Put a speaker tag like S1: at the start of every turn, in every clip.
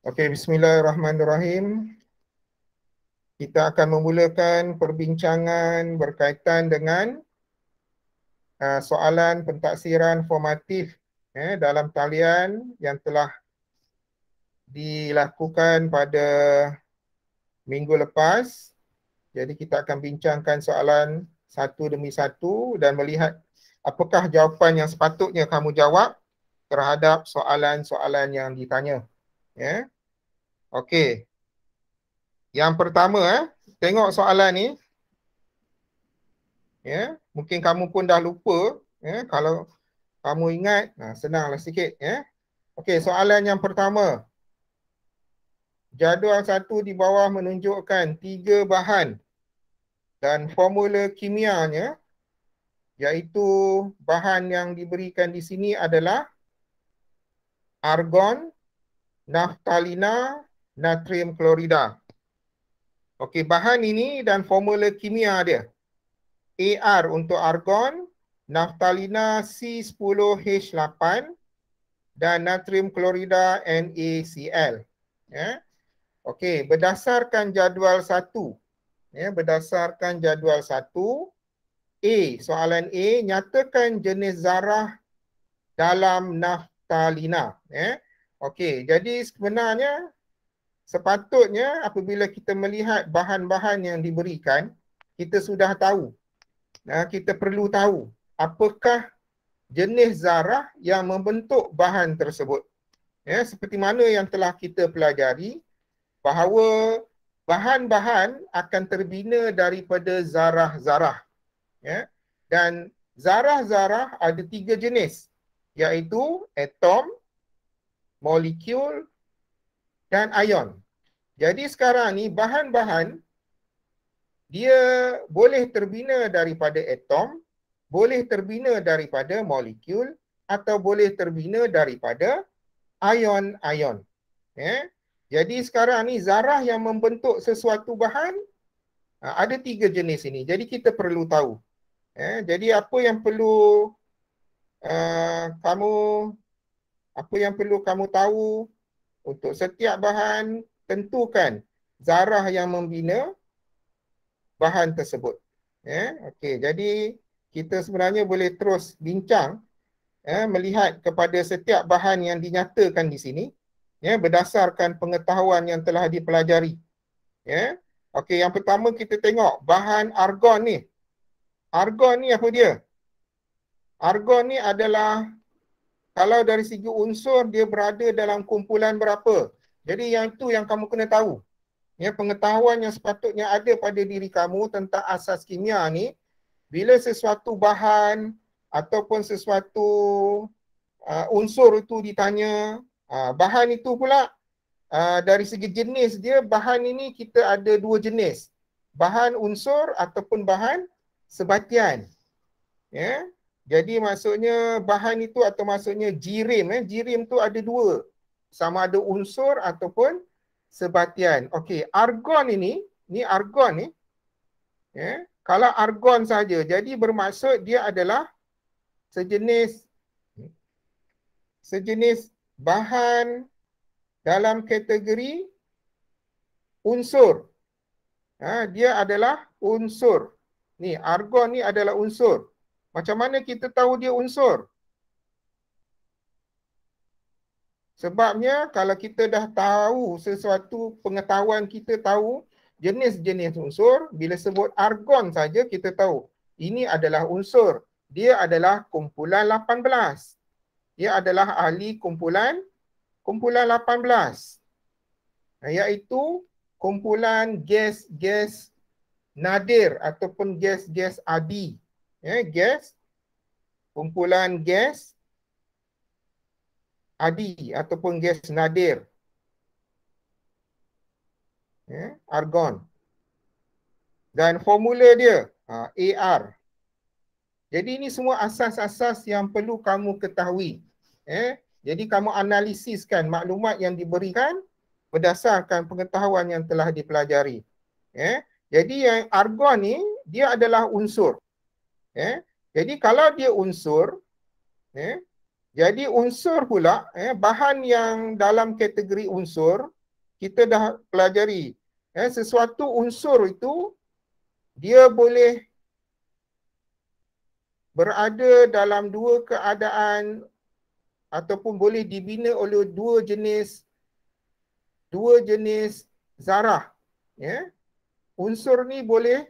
S1: Okey, bismillahirrahmanirrahim. Kita akan memulakan perbincangan berkaitan dengan soalan pentaksiran formatif dalam talian yang telah dilakukan pada minggu lepas. Jadi kita akan bincangkan soalan satu demi satu dan melihat apakah jawapan yang sepatutnya kamu jawab terhadap soalan-soalan yang ditanya. Okey. Yang pertama, tengok soalan ni. Mungkin kamu pun dah lupa. Kalau kamu ingat, senanglah sikit. Okey, soalan yang pertama. Jadual 1 di bawah menunjukkan 3 bahan dan formula kimianya, iaitu bahan yang diberikan di sini adalah argon, naftalina, natrium klorida. Okey, bahan ini dan formula kimia dia. AR untuk argon, naftalina C10H8 dan natrium klorida NaCl. Okey, berdasarkan jadual 1. Berdasarkan jadual 1, soalan A, nyatakan jenis zarah dalam naftalina. Okey, jadi sebenarnya sepatutnya apabila kita melihat bahan-bahan yang diberikan, kita sudah tahu. Kita perlu tahu apakah jenis zarah yang membentuk bahan tersebut. Seperti mana yang telah kita pelajari, bahawa bahan-bahan akan terbina daripada zarah-zarah. Dan zarah-zarah ada 3 jenis, iaitu atom, molekul dan ion. Jadi sekarang ni bahan-bahan dia boleh terbina daripada atom, boleh terbina daripada molekul atau boleh terbina daripada ion-ion. Jadi sekarang ni zarah yang membentuk sesuatu bahan ada 3 jenis ini. Jadi kita perlu tahu. Jadi apa yang perlu kamu tahu untuk setiap bahan, tentukan zarah yang membina bahan tersebut. Okey, jadi kita sebenarnya boleh terus bincang melihat kepada setiap bahan yang dinyatakan di sini berdasarkan pengetahuan yang telah dipelajari. Okey, yang pertama kita tengok bahan argon ni. Argon ni apa dia? Argon ni adalah, kalau dari segi unsur, dia berada dalam kumpulan berapa? Jadi yang itu yang kamu kena tahu. Pengetahuan yang sepatutnya ada pada diri kamu tentang asas kimia ni, bila sesuatu bahan ataupun sesuatu unsur itu ditanya, bahan itu pula dari segi jenis dia, bahan ini kita ada 2 jenis. Bahan unsur ataupun bahan sebatian. Jadi maksudnya bahan itu atau maksudnya jirim. Jirim tu ada 2. Sama ada unsur ataupun sebatian. Okey, argon ini, ni argon ni. Kalau argon saja, jadi bermaksud dia adalah sejenis bahan dalam kategori unsur. Dia adalah unsur. Ni argon ni adalah unsur. Macam mana kita tahu dia unsur? Sebabnya kalau kita dah tahu sesuatu, pengetahuan kita tahu jenis-jenis unsur, bila sebut argon saja kita tahu ini adalah unsur. Dia adalah kumpulan 18. Dia adalah ahli kumpulan 18. Iaitu kumpulan gas-gas nadir ataupun gas-gas adi. Kumpulan gas adi ataupun gas nadir. Argon. Dan formula dia AR. Jadi ini semua asas-asas yang perlu kamu ketahui. Jadi kamu analisiskan maklumat yang diberikan berdasarkan pengetahuan yang telah dipelajari. Jadi yang argon ni dia adalah unsur. Jadi kalau dia unsur, jadi unsur pula, bahan yang dalam kategori unsur kita dah pelajari. Sesuatu unsur itu dia boleh berada dalam dua keadaan ataupun boleh dibina oleh dua jenis zarah. Unsur ni boleh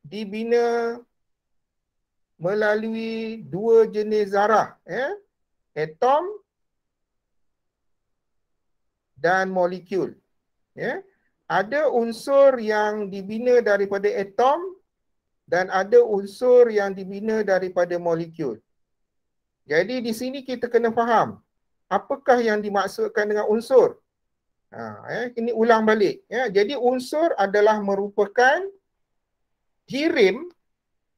S1: dibina melalui dua jenis zarah, atom dan molekul. Ada unsur yang dibina daripada atom dan ada unsur yang dibina daripada molekul. Jadi di sini kita kena faham apakah yang dimaksudkan dengan unsur. Ini ulang balik. Jadi unsur adalah merupakan kirim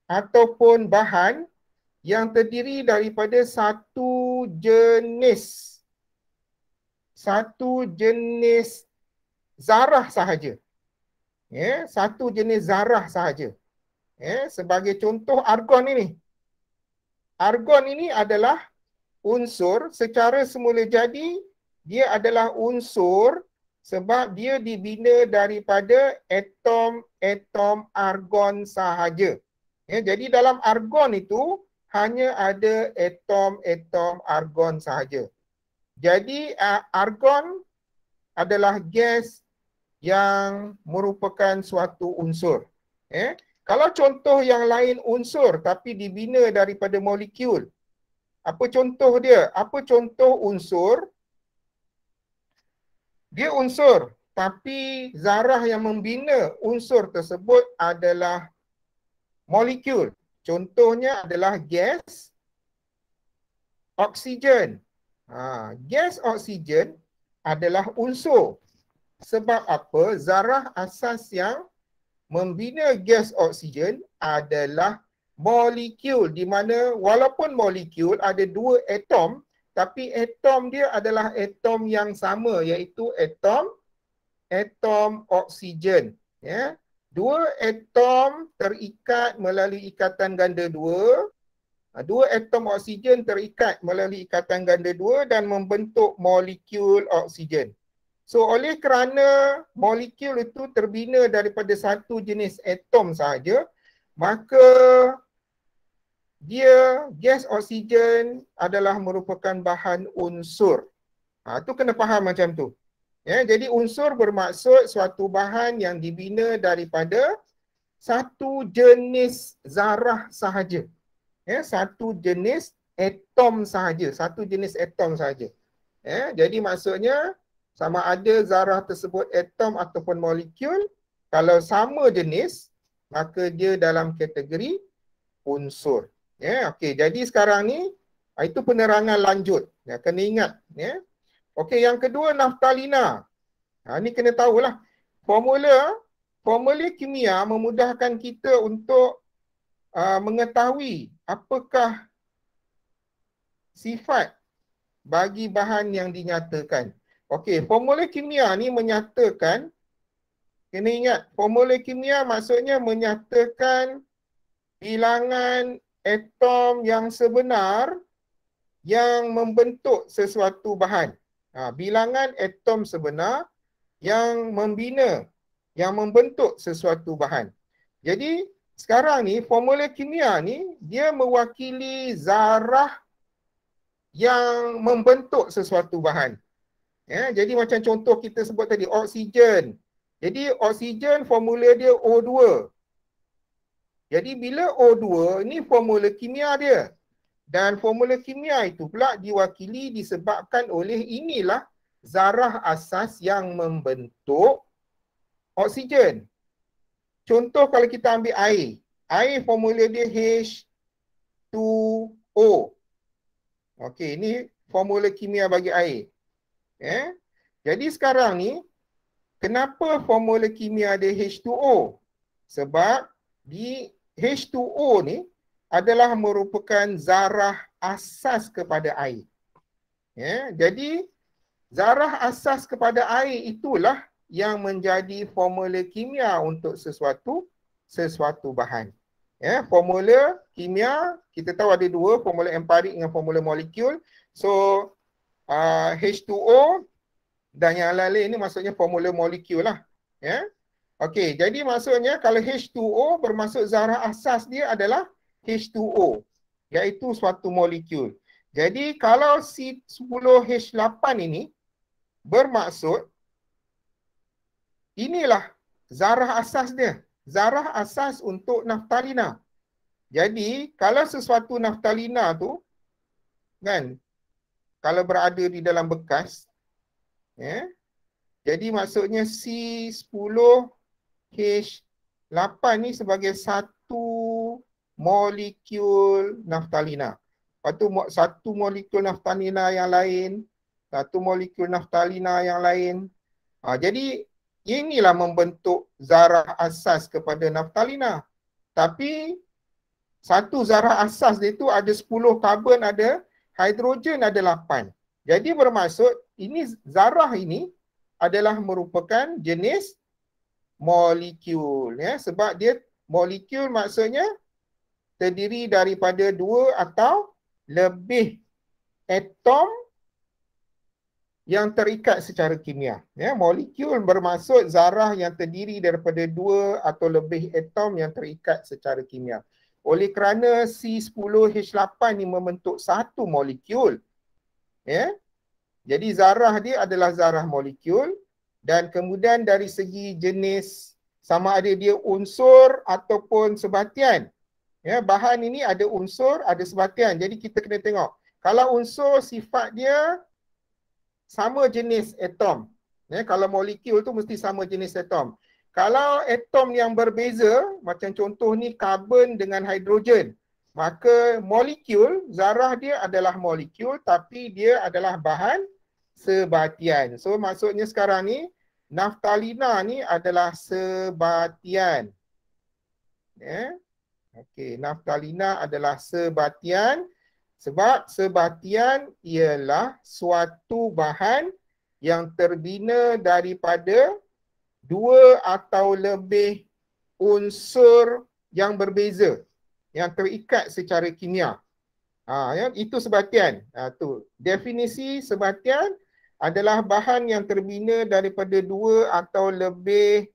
S1: ataupun bahan yang terdiri daripada satu jenis zarah sahaja. Satu jenis zarah sahaja. Sebagai contoh argon ini. Argon ini adalah unsur secara semula jadi, dia adalah unsur sebab dia dibina daripada atom argon sahaja. Jadi dalam argon itu hanya ada atom argon sahaja. Jadi argon adalah gas yang merupakan suatu unsur. Kalau contoh yang lain unsur tapi dibina daripada molekul, apa contoh dia? Apa contoh unsur? Dia unsur, tapi zarah yang membina unsur tersebut adalah molekul. Contohnya adalah gas oksigen. Gas oksigen adalah unsur. Sebab apa? Zarah asas yang membina gas oksigen adalah molekul, di mana walaupun molekul ada dua atom, tapi atom dia adalah atom yang sama, iaitu atom oksigen. Dua atom terikat melalui ikatan ganda dua. Dua atom oksigen terikat melalui ikatan ganda dua dan membentuk molekul oksigen. So oleh kerana molekul itu terbina daripada satu jenis atom sahaja, maka dia gas oksigen adalah merupakan bahan unsur. Itu kena faham macam tu. Jadi unsur bermaksud suatu bahan yang dibina daripada satu jenis zarah sahaja. Satu jenis atom sahaja, jadi maksudnya sama ada zarah tersebut atom ataupun molekul, kalau sama jenis, maka dia dalam kategori unsur. Okey, jadi sekarang ni itu penerangan lanjut. Kena ingat. Okey, yang kedua naftalina. Ni kena tahulah. Formula kimia memudahkan kita untuk mengetahui apakah sifat bagi bahan yang dinyatakan. Okey, formula kimia ni menyatakan, kena ingat, formula kimia maksudnya menyatakan bilangan atom yang sebenar yang membentuk sesuatu bahan. Bilangan atom sebenar yang membina, yang membentuk sesuatu bahan. Jadi sekarang ni formula kimia ni dia mewakili zarah yang membentuk sesuatu bahan. Jadi macam contoh kita sebut tadi, oksigen. Jadi oksigen formula dia O2. Jadi bila O2 ni formula kimia dia. Dan formula kimia itu pula diwakili disebabkan oleh inilah zarah asas yang membentuk oksigen. Contoh kalau kita ambil air. Air formula dia H2O. Okey, ini formula kimia bagi air. Jadi sekarang ni, kenapa formula kimia dia H2O? Sebab di H2O ni adalah merupakan zarah asas kepada air. Jadi zarah asas kepada air itulah yang menjadi formula kimia untuk sesuatu bahan. Formula kimia kita tahu ada dua, formula empirik dengan formula molekul. So H2O Dan yang lain-lain ni maksudnya formula molekul lah. Ya. Okey, jadi maksudnya kalau H2O bermaksud zarah asas dia adalah H2O, iaitu suatu molekul. Jadi kalau C10H8 ini bermaksud inilah zarah asas dia. Zarah asas untuk naftalina. Jadi kalau sesuatu naftalina tu kan, kalau berada di dalam bekas, ya, jadi maksudnya C10H8 ni sebagai satu molekul naftalina. Lepas tu satu molekul naftalina yang lain, satu molekul naftalina yang lain. Jadi inilah membentuk zarah asas kepada naftalina. Tapi satu zarah asas dia tu ada 10 karbon, ada hidrogen, ada 8. Jadi bermaksud ini zarah ini adalah merupakan jenis molekul, ya, sebab dia molekul maksudnya terdiri daripada 2 atau lebih atom yang terikat secara kimia. Ya, molekul bermaksud zarah yang terdiri daripada 2 atau lebih atom yang terikat secara kimia. Oleh kerana C10H8 ni membentuk satu molekul, ya, jadi zarah dia adalah zarah molekul, dan kemudian dari segi jenis sama ada dia unsur ataupun sebatian. Ya, bahan ini ada unsur, ada sebatian. Jadi kita kena tengok. Kalau unsur sifat dia sama jenis atom. Ya, kalau molekul tu mesti sama jenis atom. Kalau atom yang berbeza, macam contoh ni karbon dengan hidrogen, maka molekul, zarah dia adalah molekul tapi dia adalah bahan sebatian. So maksudnya sekarang ni, naftalina ni adalah sebatian. Ya. Okey, naftalina adalah sebatian sebab sebatian ialah suatu bahan yang terbina daripada 2 atau lebih unsur yang berbeza yang terikat secara kimia. Ya, itu sebatian. Tu definisi sebatian adalah bahan yang terbina daripada 2 atau lebih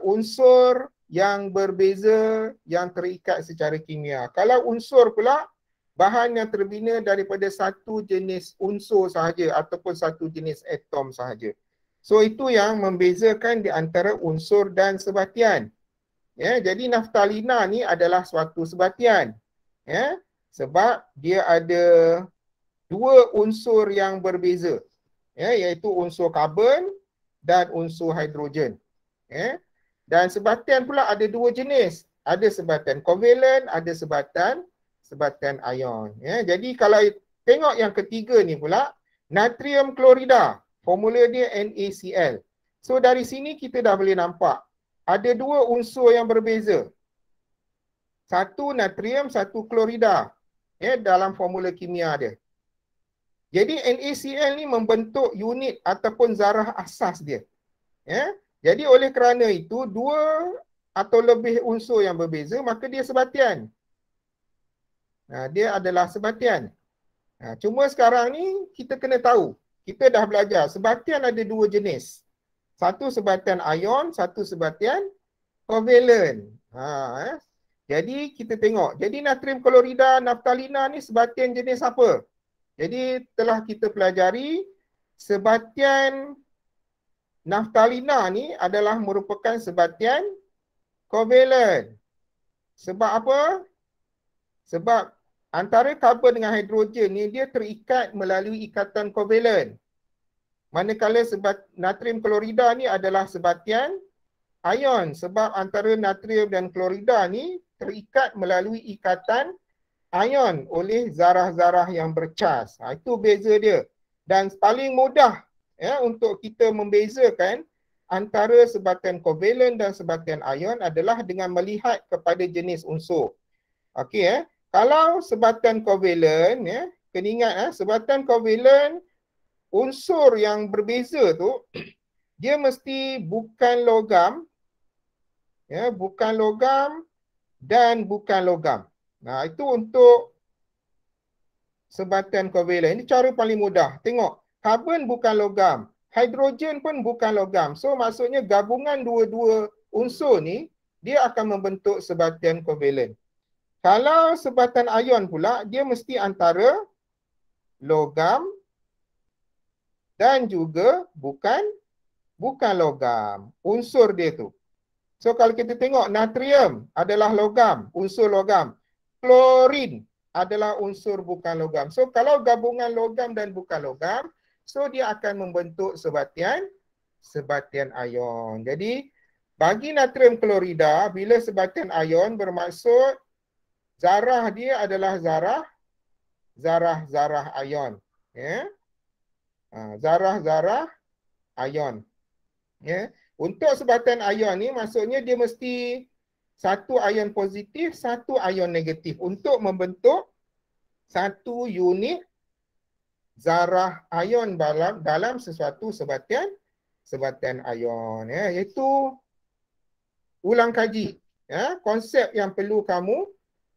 S1: unsur yang berbeza yang terikat secara kimia. Kalau unsur pula, bahan yang terbina daripada satu jenis unsur sahaja ataupun satu jenis atom sahaja. So itu yang membezakan di antara unsur dan sebatian. Ya, jadi naftalina ni adalah suatu sebatian. Ya, sebab dia ada 2 unsur yang berbeza. Ya, iaitu unsur karbon dan unsur hidrogen. Ya. Dan sebatian pula ada 2 jenis. Ada sebatian kovalent, ada sebatian ion. Ya, jadi kalau tengok yang ketiga ni pula, natrium klorida. Formula dia NaCl. So dari sini kita dah boleh nampak ada 2 unsur yang berbeza. Satu natrium, satu klorida. Ya, dalam formula kimia dia. Jadi NaCl ni membentuk unit ataupun zarah asas dia. Ya. Jadi oleh kerana itu 2 atau lebih unsur yang berbeza, maka dia sebatian. Dia adalah sebatian. Cuma sekarang ni kita kena tahu. Kita dah belajar, sebatian ada 2 jenis. Satu sebatian ion, satu sebatian kovalent. Jadi kita tengok, jadi natrium klorida, naftalina ni sebatian jenis apa? Jadi telah kita pelajari, sebatian naftalina ni adalah merupakan sebatian kovalent. Sebab apa? Sebab antara karbon dengan hidrogen ni dia terikat melalui ikatan kovalent. Manakala natrium klorida ni adalah sebatian ion sebab antara natrium dan klorida ni terikat melalui ikatan ion oleh zarah-zarah yang bercas. Itu beza dia. Dan paling mudah ya untuk kita membezakan antara sebatian kovalent dan sebatian ion adalah dengan melihat kepada jenis unsur. Okey kalau sebatian kovalent ya, kena ingat sebatian kovalent unsur yang berbeza tu dia mesti bukan logam ya, bukan logam dan bukan logam. Itu untuk sebatian kovalent. Ini cara paling mudah. Tengok, karbon bukan logam. hidrogen pun bukan logam. So maksudnya gabungan dua-dua unsur ni dia akan membentuk sebatian kovalen. Kalau sebatan ion pula, dia mesti antara logam dan juga bukan logam. Unsur dia tu. So kalau kita tengok natrium adalah logam, unsur logam. Klorin adalah unsur bukan logam. So kalau gabungan logam dan bukan logam, so dia akan membentuk sebatian ion. Jadi bagi natrium klorida, bila sebatian ion bermaksud zarah dia adalah zarah ion. Ya. Zarah ion. Ya. Untuk sebatian ion ni maksudnya dia mesti satu ion positif, satu ion negatif untuk membentuk satu unit zarah ion dalam sesuatu sebatian ion. Ya. Iaitu ulang kaji. Ya. Konsep yang perlu kamu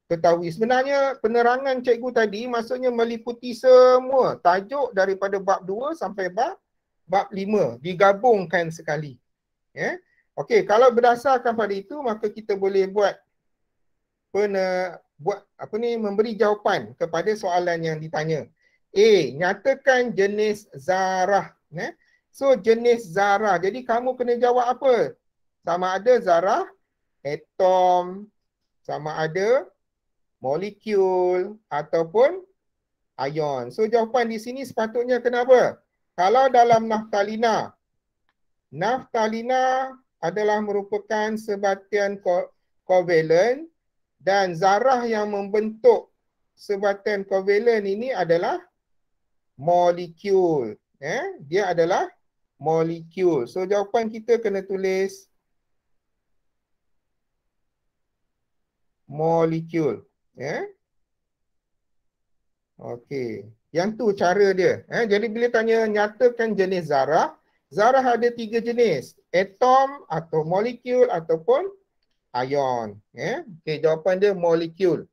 S1: ketahui. Sebenarnya penerangan cikgu tadi maksudnya meliputi semua tajuk daripada bab 2 sampai bab 5 digabungkan sekali. Ya. Okey, kalau berdasarkan pada itu maka kita boleh memberi jawapan kepada soalan yang ditanya. A, nyatakan jenis zarah. Ya. So jenis zarah. Jadi kamu kena jawab apa? Sama ada zarah atom, sama ada molekul ataupun ion. So jawapan di sini sepatutnya kenapa? Kalau dalam naftalina adalah merupakan sebatian kovalen dan zarah yang membentuk sebatian kovalen ini adalah molekul. Dia adalah molekul. So jawapan kita kena tulis molekul. Okey. Yang tu cara dia. Jadi bila tanya nyatakan jenis zarah, zarah ada 3 jenis. Atom atau molekul ataupun ion. Okey, jawapan dia molekul.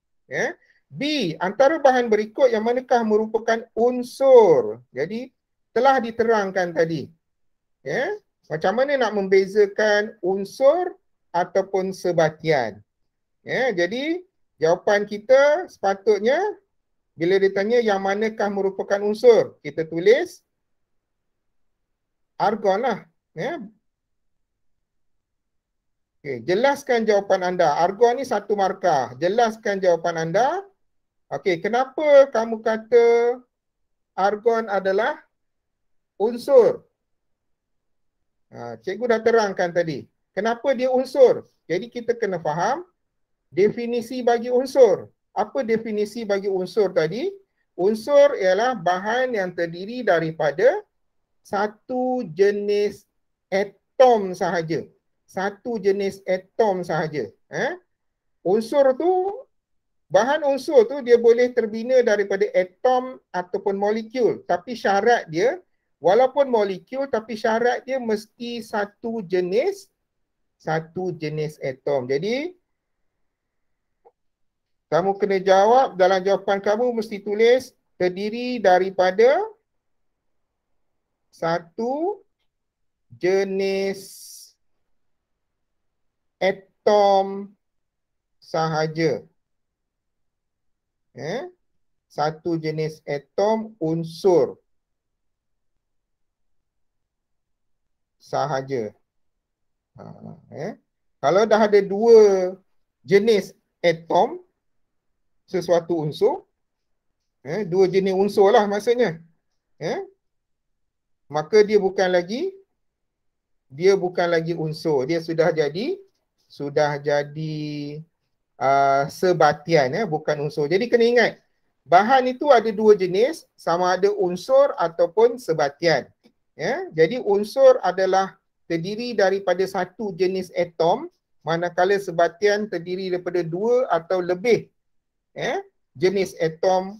S1: B, antara bahan berikut yang manakah merupakan unsur? Jadi telah diterangkan tadi. Macam mana nak membezakan unsur ataupun sebatian? Jadi jawapan kita sepatutnya bila ditanya yang manakah merupakan unsur, kita tulis argon lah. Okay, jelaskan jawapan anda. Argon ni satu markah. Jelaskan jawapan anda. Okey, kenapa kamu kata argon adalah unsur? Cikgu dah terangkan tadi. Kenapa dia unsur? Jadi kita kena faham definisi bagi unsur. Apa definisi bagi unsur tadi? Unsur ialah bahan yang terdiri daripada satu jenis atom sahaja. Satu jenis atom sahaja. Unsur tu, bahan unsur tu dia boleh terbina daripada atom ataupun molekul. Tapi syarat dia, walaupun molekul tapi syarat dia mesti satu jenis atom. Jadi kamu kena jawab, dalam jawapan kamu mesti tulis terdiri daripada satu jenis atom sahaja. Satu jenis atom unsur sahaja. Kalau dah ada dua jenis atom, sesuatu unsur, dua jenis unsur lah maksudnya, maka dia bukan lagi unsur, dia sudah jadi sebatian, bukan unsur. Jadi kena ingat, bahan itu ada dua jenis, sama ada unsur ataupun sebatian. Jadi unsur adalah terdiri daripada satu jenis atom, manakala sebatian terdiri daripada dua atau lebih jenis atom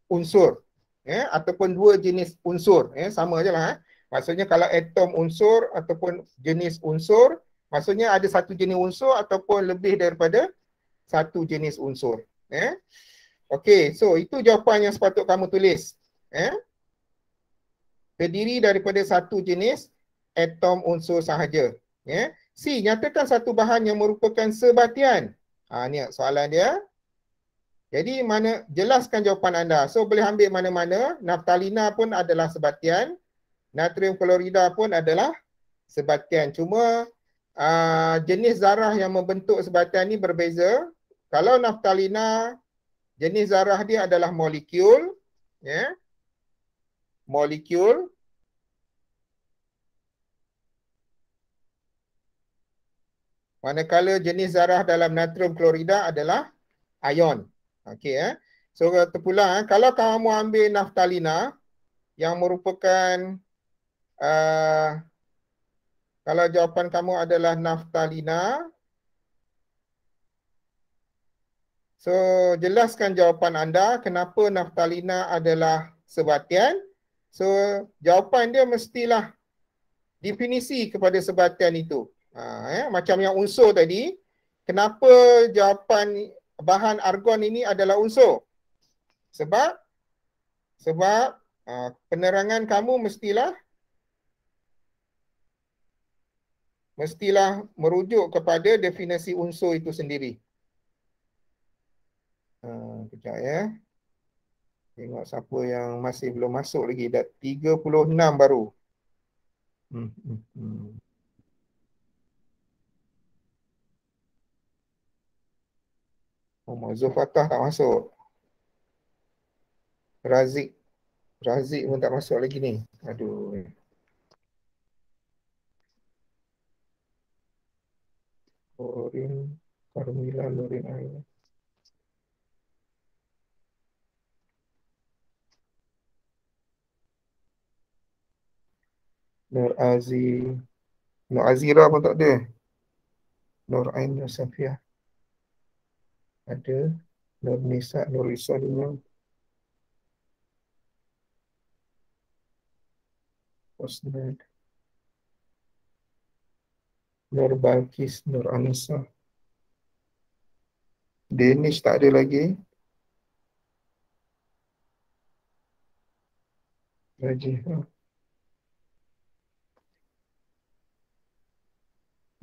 S1: unsur, ataupun dua jenis unsur, sama je lah. Maksudnya kalau atom unsur ataupun jenis unsur, maksudnya ada satu jenis unsur ataupun lebih daripada satu jenis unsur. Okey, so itu jawapan yang sepatut kamu tulis. terdiri daripada satu jenis atom unsur sahaja. Ya. C, nyatakan satu bahan yang merupakan sebatian. Ni soalan dia. Jadi jelaskan jawapan anda. So boleh ambil mana-mana. Naftalina pun adalah sebatian. Natrium klorida pun adalah sebatian. Cuma jenis zarah yang membentuk sebatian ni berbeza. Kalau naftalina, jenis zarah dia adalah molekul. Ya. Molekul. Manakala jenis zarah dalam natrium klorida adalah ion. Okey ya. So terpulang, kalau kamu ambil naftalina yang merupakan kalau jawapan kamu adalah naftalina, so jelaskan jawapan anda kenapa naftalina adalah sebatian. So jawapan dia mestilah definisi kepada sebatian itu. Macam yang unsur tadi, kenapa jawapan bahan argon ini adalah unsur? Sebab penerangan kamu mestilah merujuk kepada definisi unsur itu sendiri. Kejap ya. Tengok siapa yang masih belum masuk lagi. Dah 36 baru. Zulfatah tak masuk. Razik pun tak masuk lagi ni. Aduh. Lorin, Carmila, Lorin air. Nur Azira pun tak ada. Nur Ain, Nur Safia. Ada. Nur Nisa, Nur Isalina. Osnad. Nur Balkis, Nur Anissa. Danish tak ada lagi. Rajihah.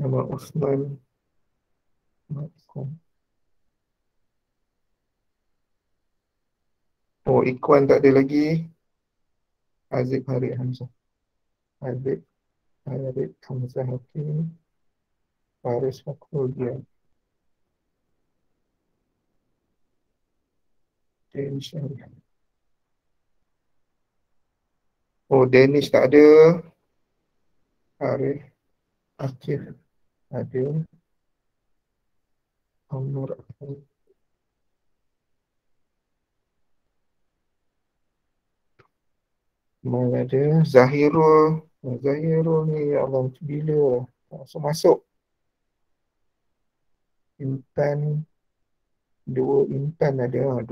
S1: Nama Osman. Oh, Ikhwan tak ada lagi. Aziz Harid Hamzah. Aziz Harid Hamzah Hakim. Faris Fakhruddin. Danish. Oh, Danish tak ada. Arif Akif ada. Amur mana ada. Zahirul ni Allah bila masuk. Intan. Dua Intan ada.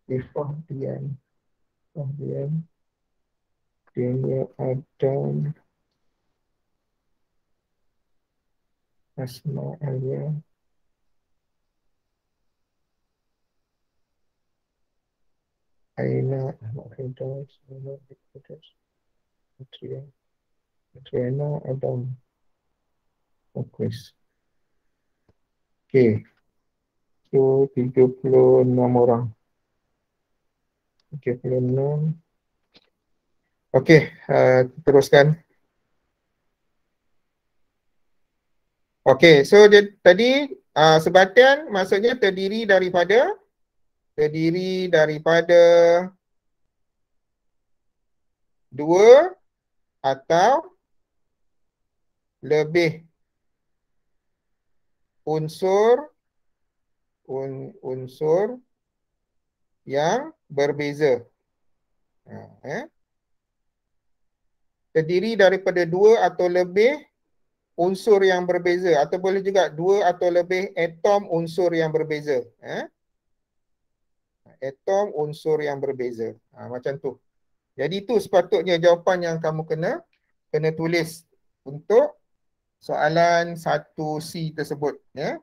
S1: Ifah Dian. Daniel Adam. Asma Alia. Aina Ahmad Firdaus. Triana Adam. Fokus. Okay. So 36 orang. 36. Okey, teruskan. Okey, so tadi sebatian maksudnya terdiri daripada dua atau lebih unsur yang berbeza. Terdiri daripada dua atau lebih unsur yang berbeza, atau boleh juga dua atau lebih atom unsur yang berbeza. Atom unsur yang berbeza. Macam tu. Jadi itu sepatutnya jawapan yang kamu kena tulis untuk soalan 1C tersebut. Ya.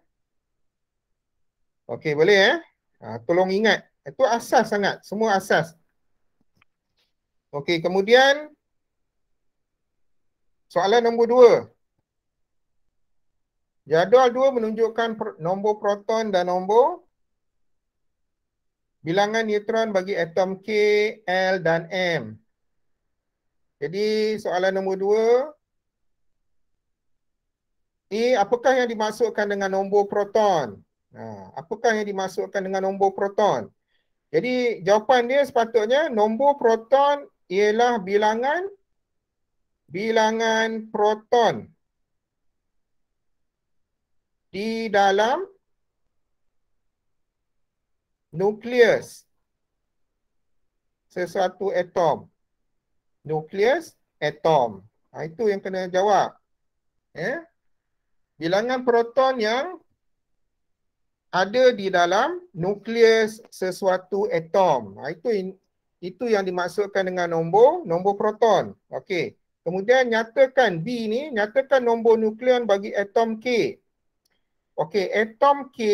S1: Okey, boleh Tolong ingat. Itu asas sangat. Semua asas. Okey, kemudian soalan nombor 2. Jadual 2 menunjukkan nombor proton dan nombor bilangan neutron bagi atom K, L dan M. Jadi soalan nombor 2, apakah yang dimasukkan dengan nombor proton? Apakah yang dimasukkan dengan nombor proton? Jadi jawapan dia sepatutnya nombor proton ialah bilangan proton di dalam nukleus sesuatu atom. Nukleus atom. Itu yang kena jawab. Bilangan proton yang ada di dalam nukleus sesuatu atom. Itu yang dimaksudkan dengan nombor proton. Okey. Kemudian nyatakan B ni, nyatakan nombor nukleon bagi atom K. Okey, atom K,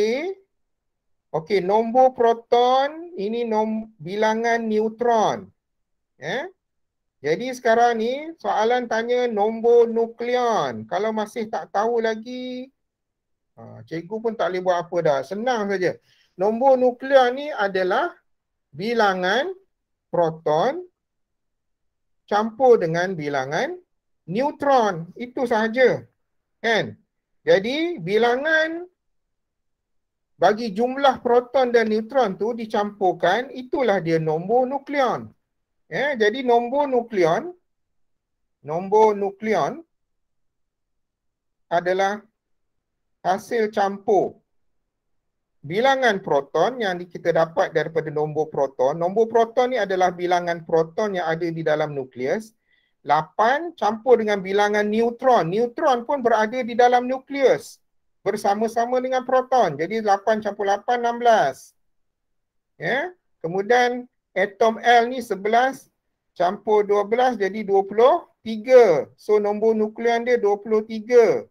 S1: okey, nombor proton ini bilangan neutron. Jadi sekarang ni soalan tanya nombor nukleon. Kalau masih tak tahu lagi, cikgu pun tak boleh buat apa dah. Senang saja. Nombor nukleon ni adalah bilangan proton campur dengan bilangan neutron. Itu sahaja. Kan? Jadi bilangan bagi jumlah proton dan neutron tu dicampurkan, itulah dia nombor nukleon. Jadi nombor nukleon adalah hasil campur bilangan proton yang kita dapat daripada nombor proton. Nombor proton ni adalah bilangan proton yang ada di dalam nukleus. 8 campur dengan bilangan neutron. Neutron pun berada di dalam nukleus bersama-sama dengan proton. Jadi 8 campur 8, 16. Kemudian atom L ni 11 campur 12 jadi 23. So nombor nukleon dia 23.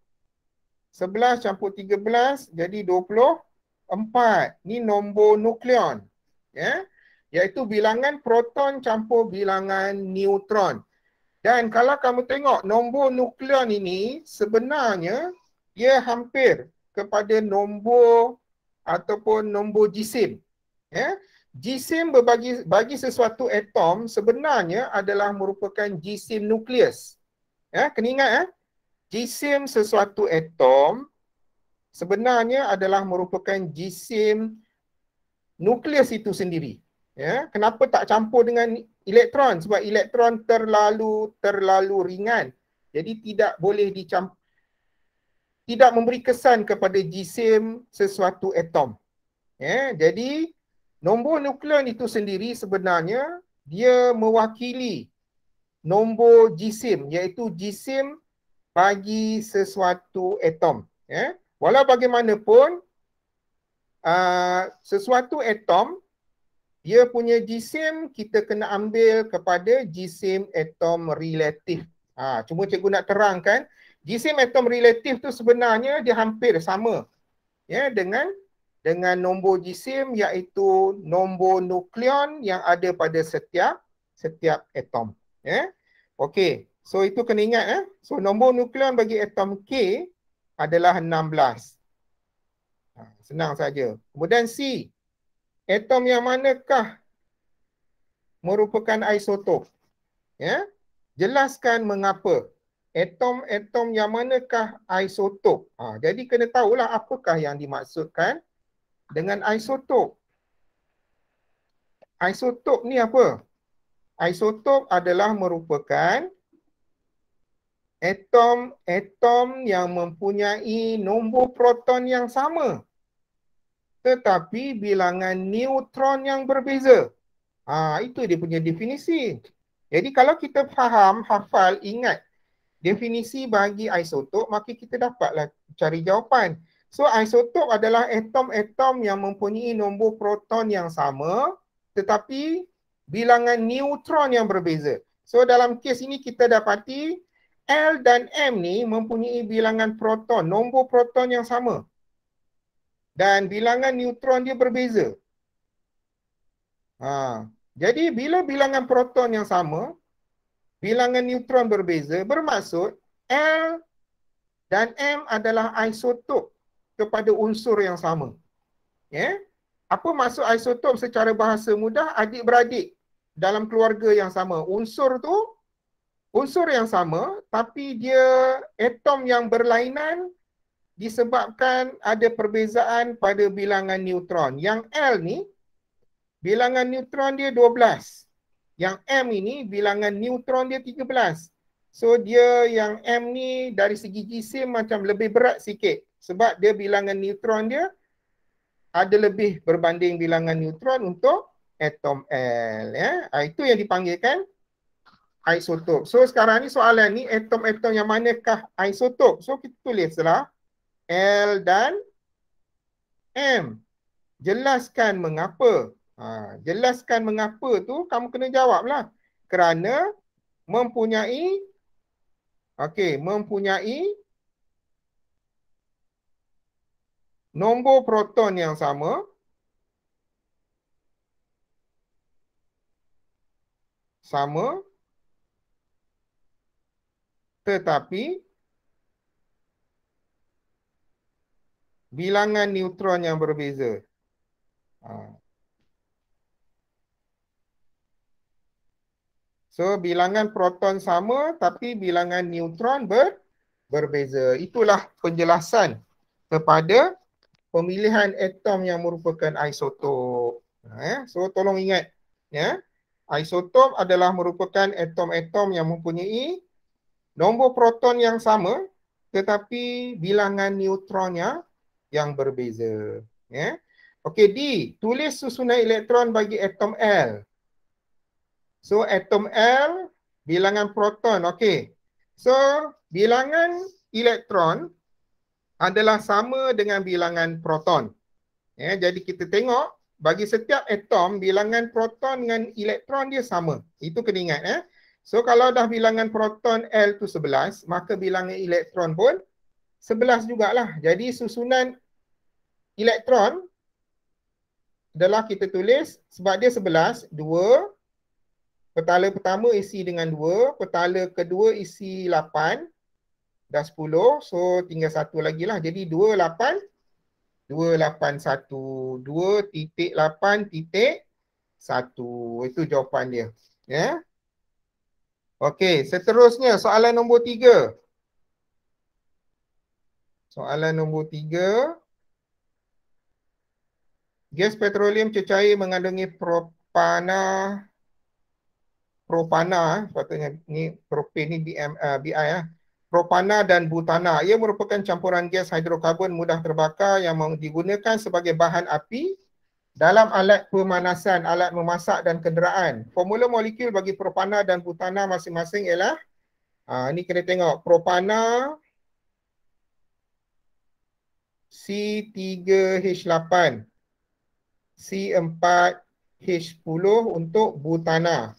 S1: 11 campur 13 jadi 24. Ni nombor nukleon. Iaitu bilangan proton campur bilangan neutron. Dan kalau kamu tengok nombor nukleon ini sebenarnya dia hampir kepada nombor ataupun nombor jisim. Jisim bagi sesuatu atom sebenarnya adalah merupakan jisim nukleus. Kena ingat jisim sesuatu atom sebenarnya adalah merupakan jisim nukleus itu sendiri. Kenapa tak campur dengan elektron? Sebab elektron terlalu ringan. Jadi tidak boleh tidak memberi kesan kepada jisim sesuatu atom. Jadi nombor nukleon itu sendiri sebenarnya dia mewakili nombor jisim, iaitu jisim bagi sesuatu atom. Walau bagaimanapun, sesuatu atom, dia punya jisim kita kena ambil kepada jisim atom relatif. Cuma cikgu nak terangkan, jisim atom relatif tu sebenarnya dia hampir sama dengan nombor jisim, iaitu nombor nukleon yang ada pada setiap atom. Okey, so itu kena ingat. So nombor nukleon bagi atom K adalah 16. Senang saja. Kemudian C, atom yang manakah merupakan isotop? Jelaskan mengapa. Atom-atom yang manakah isotop? Jadi kena tahulah apakah yang dimaksudkan dengan isotop. Isotop ni apa? Isotop adalah merupakan atom-atom yang mempunyai nombor proton yang sama tetapi bilangan neutron yang berbeza. Itu dia punya definisi. Jadi kalau kita faham, hafal, ingat definisi bagi isotop, maka kita dapatlah cari jawapan. So isotop adalah atom-atom yang mempunyai nombor proton yang sama tetapi bilangan neutron yang berbeza. So dalam kes ini kita dapati L dan M ni mempunyai bilangan proton, nombor proton yang sama. Dan bilangan neutron dia berbeza. Jadi bila bilangan proton yang sama, bilangan neutron berbeza, bermaksud L dan M adalah isotop kepada unsur yang sama. Ya? Apa maksud isotop secara bahasa mudah? Adik-beradik dalam keluarga yang sama. Unsur tu unsur yang sama tapi dia atom yang berlainan disebabkan ada perbezaan pada bilangan neutron. Yang L ni bilangan neutron dia 12. Yang M ini bilangan neutron dia 13. So dia yang M ni dari segi jisim macam lebih berat sikit sebab dia bilangan neutron dia ada lebih berbanding bilangan neutron untuk atom L. Ya. Itu yang dipanggilkan isotop. So sekarang ni soalan ni atom-atom yang manakah isotop? So kita tulislah L dan M. Jelaskan mengapa. Jelaskan mengapa tu kamu kena jawablah. Kerana mempunyai nombor proton yang sama tetapi bilangan neutron yang berbeza. So bilangan proton sama tapi bilangan neutron berbeza. Itulah penjelasan kepada pemilihan atom yang merupakan isotop. So tolong ingat, ya. Isotop adalah merupakan atom-atom yang mempunyai nombor proton yang sama tetapi bilangan neutronnya yang berbeza. Ya. Okey, D, tulis susunan elektron bagi atom L. So atom L bilangan proton. Okey. So bilangan elektron adalah sama dengan bilangan proton. Ya, jadi kita tengok bagi setiap atom bilangan proton dengan elektron dia sama. Itu kena ingat. So kalau dah bilangan proton L tu 11, maka bilangan elektron pun 11 jugalah. Jadi susunan elektron adalah kita tulis sebab dia 11, 2, petala pertama isi dengan 2, petala kedua isi 8, dah 10, so tinggal satu lagi lah. Jadi 28, 281, 2.8.1. Itu jawapan dia. Ya. Okey, seterusnya soalan nombor 3. Soalan nombor 3. Gas petroleum cecair mengandungi propana, sepatutnya ni propan ni BI propana dan butana. Ia merupakan campuran gas hidrokarbon mudah terbakar yang digunakan sebagai bahan api dalam alat pemanasan, alat memasak dan kenderaan. Formula molekul bagi propana dan butana masing-masing ialah ni kena tengok propana C3H8 C4H10 untuk butana.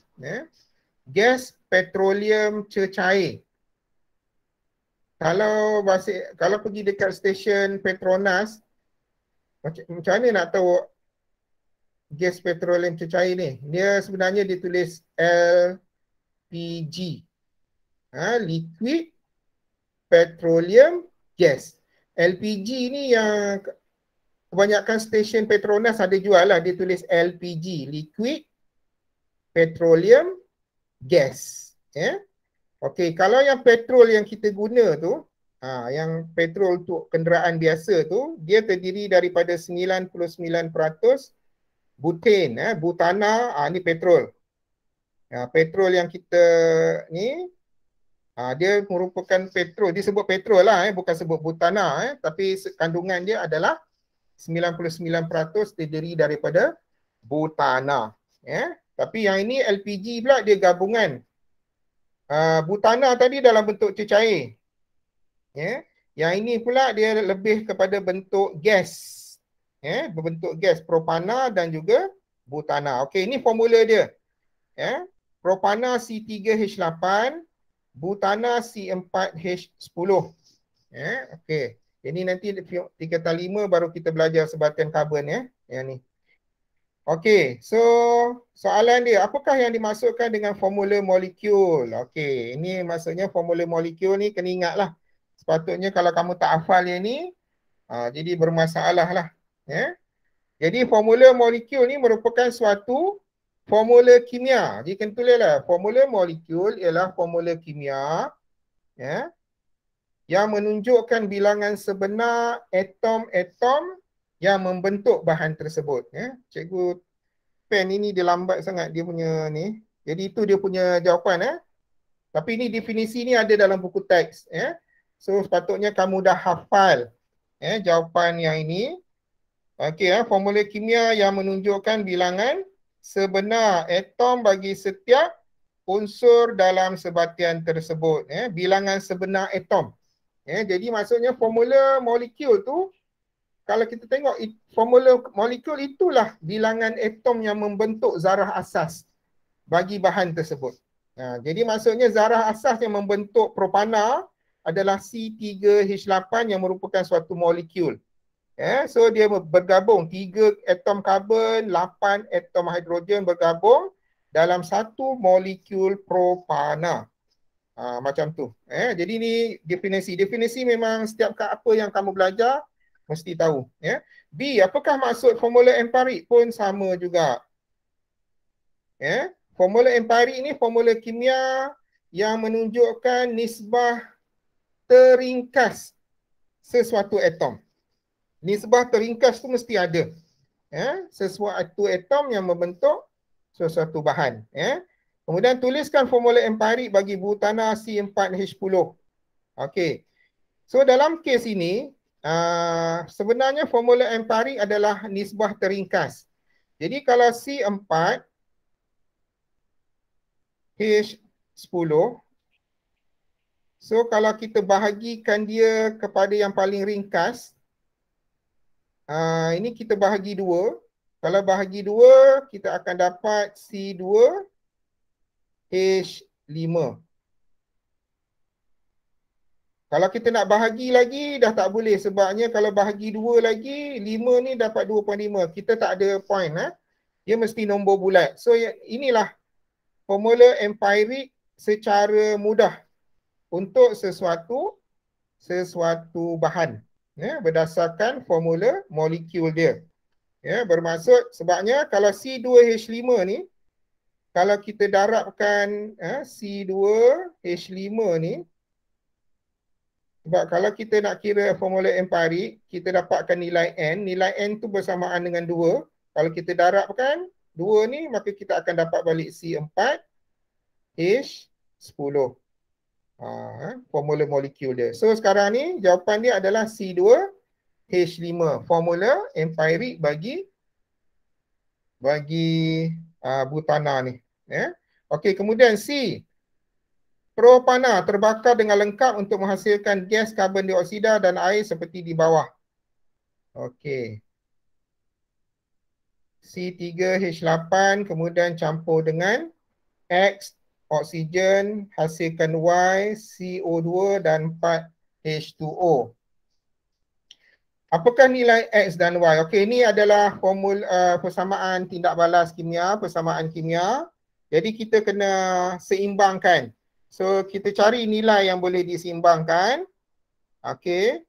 S1: Gas petroleum cecair. Kalau pergi dekat stesen Petronas, macam mana nak tahu gas petroleum cecair ni? Dia sebenarnya ditulis LPG. Liquid petroleum gas. LPG ni yang kebanyakan stesen Petronas ada jual lah. Dia tulis LPG, liquid petroleum gas. Okey, kalau yang petrol yang kita guna tu, yang petrol untuk kenderaan biasa tu, dia terdiri daripada 99% butane, butana, ni petrol. Petrol yang kita ni, dia merupakan petrol, disebut petrol lah, bukan sebut butana, tapi kandungan dia adalah 99% terdiri daripada butana. Tapi yang ini LPG pula dia gabungan. Butana tadi dalam bentuk cecair. Yang ini pula dia lebih kepada bentuk gas. Berbentuk gas propana dan juga butana. Okey, ini formula dia. Propana C3H8, butana C4H10. Okey. Jadi nanti tingkatan 5 baru kita belajar sebatan karbon. Yang ni. Okey, so soalan dia, apakah yang dimaksudkan dengan formula molekul? Okey, ini maksudnya formula molekul ni kena ingatlah. Sepatutnya kalau kamu tak hafal yang ni, jadi bermasalah lah. Ya? Jadi formula molekul ni merupakan suatu formula kimia. Jadi kena tulislah, formula molekul ialah formula kimia, ya, yang menunjukkan bilangan sebenar atom-atom yang membentuk bahan tersebut. Ya. Cikgu pen ini dia lambat sangat dia punya ni. Jadi itu dia punya jawapan. Tapi ini definisi ni ada dalam buku teks. So sepatutnya kamu dah hafal jawapan yang ini. Okey, formula kimia yang menunjukkan bilangan sebenar atom bagi setiap unsur dalam sebatian tersebut. Bilangan sebenar atom. Jadi maksudnya formula molekul tu, kalau kita tengok formula molekul itulah bilangan atom yang membentuk zarah asas bagi bahan tersebut. Jadi maksudnya zarah asas yang membentuk propana adalah C3H8 yang merupakan suatu molekul. So dia bergabung 3 atom karbon, 8 atom hidrogen bergabung dalam satu molekul propana. Macam tu. Jadi ni definisi. Definisi memang setiap apa yang kamu belajar mesti tahu. B, apakah maksud formula empirik pun sama juga. Formula empirik ni formula kimia yang menunjukkan nisbah teringkas sesuatu atom. Nisbah teringkas tu mesti ada. Sesuatu atom yang membentuk sesuatu bahan. Kemudian tuliskan formula empirik bagi butana C4H10. Okey. So dalam kes ini, sebenarnya formula empirik adalah nisbah teringkas. Jadi kalau C4H10, so kalau kita bahagikan dia kepada yang paling ringkas, ini kita bahagi 2. Kalau bahagi 2, kita akan dapat C2H5. Kalau kita nak bahagi lagi, dah tak boleh. Sebabnya kalau bahagi 2 lagi, 5 ni dapat 2.5. Kita tak ada point. Dia mesti nombor bulat. So inilah formula empirik secara mudah untuk sesuatu bahan. Berdasarkan formula molekul dia. Bermaksud sebabnya kalau C2H5 ni, kalau kita darabkan C2H5 ni, sebab kalau kita nak kira formula empirik, kita dapatkan nilai N. Nilai N tu bersamaan dengan 2. Kalau kita darabkan 2 ni, maka kita akan dapat balik C4H10. Formula molekul dia. So sekarang ni jawapan dia adalah C2H5. Formula empirik bagi butana ni. Okey, kemudian C. Propana terbakar dengan lengkap untuk menghasilkan gas karbon dioksida dan air seperti di bawah. Okey. C3H8 kemudian campur dengan X, oksigen, hasilkan Y, CO2 dan 4 H2O. Apakah nilai X dan Y? Okey, ini adalah formula persamaan tindak balas kimia, persamaan kimia. Jadi kita kena seimbangkan. So kita cari nilai yang boleh diseimbangkan. Okey.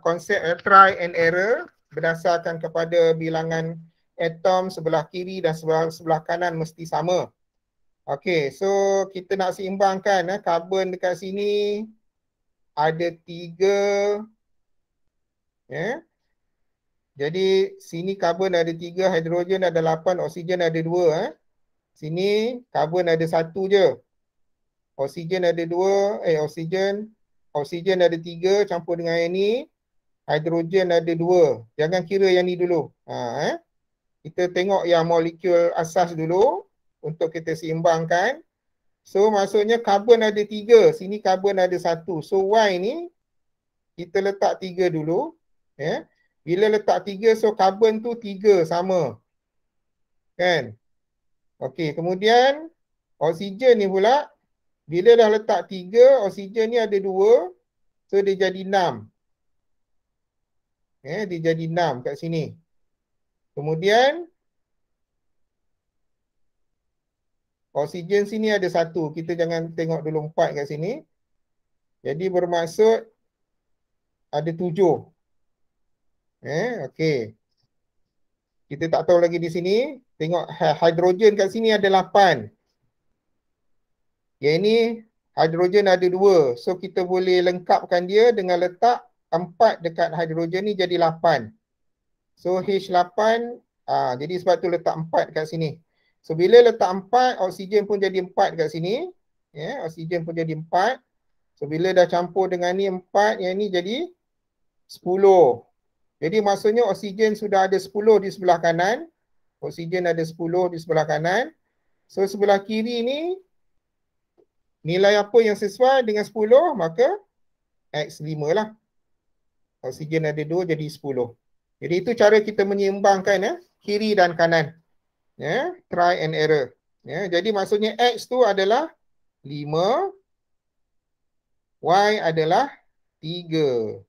S1: Konsep try and error berdasarkan kepada bilangan atom sebelah kiri dan sebelah kanan mesti sama. Okey, so kita nak seimbangkan karbon dekat sini ada 3. Jadi sini karbon ada 3, hidrogen ada 8, oksigen ada 2. Sini karbon ada 1 je. Oksigen ada 2, oksigen ada 3 campur dengan yang ni. Hidrogen ada 2. Jangan kira yang ni dulu. Kita tengok yang molekul asas dulu untuk kita seimbangkan. So maksudnya karbon ada 3, sini karbon ada 1. So Y ni kita letak 3 dulu. Bila letak 3, so karbon tu 3 sama. Kan? Okey, kemudian oksigen ni pula, bila dah letak 3, oksigen ni ada 2, so dia jadi 6. Dia jadi 6 kat sini. Kemudian Oksigen sini ada 1. Kita jangan tengok dulu 4 kat sini. Jadi bermaksud ada 7. Okey. Kita tak tahu lagi di sini. Tengok hidrogen kat sini ada 8. Yang ini hidrogen ada 2. So kita boleh lengkapkan dia dengan letak 4 dekat hidrogen ni jadi 8. So H8, jadi sebab tu letak 4 kat sini. So bila letak 4, oksigen pun jadi 4 kat sini. Oksigen pun jadi 4. So bila dah campur dengan ni 4, yang ni jadi 10. Jadi maksudnya oksigen sudah ada 10 di sebelah kanan. Oksigen ada 10 di sebelah kanan. So sebelah kiri ni nilai apa yang sesuai dengan 10, maka X5 lah. Oksigen ada 2 jadi 10. Jadi itu cara kita menyeimbangkan kiri dan kanan. Try and error. Jadi maksudnya X tu adalah 5, Y adalah 3.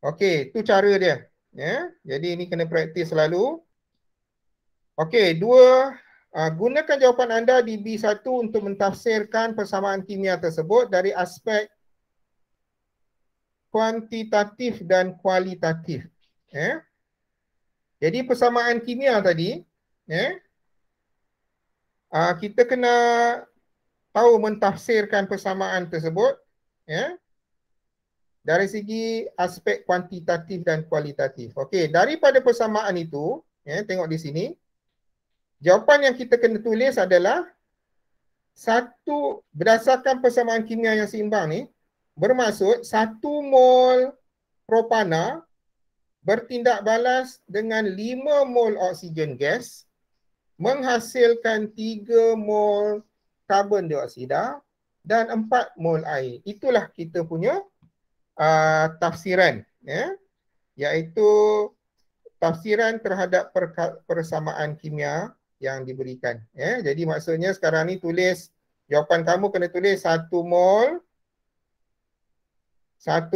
S1: Okey, tu cara dia. Jadi ini kena praktis selalu. Okey, 2. Gunakan jawapan anda di B1 untuk mentafsirkan persamaan kimia tersebut dari aspek kuantitatif dan kualitatif. Jadi persamaan kimia tadi, kita kena tahu mentafsirkan persamaan tersebut dari segi aspek kuantitatif dan kualitatif. Okey, daripada persamaan itu, tengok di sini, jawapan yang kita kena tulis adalah berdasarkan persamaan kimia yang seimbang ni, bermaksud 1 mol propana bertindak balas dengan 5 mol oksigen gas menghasilkan 3 mol karbon dioksida dan 4 mol air. Itulah kita punya tafsiran, iaitu tafsiran terhadap persamaan kimia yang diberikan. Jadi maksudnya sekarang ni tulis, jawapan kamu kena tulis 1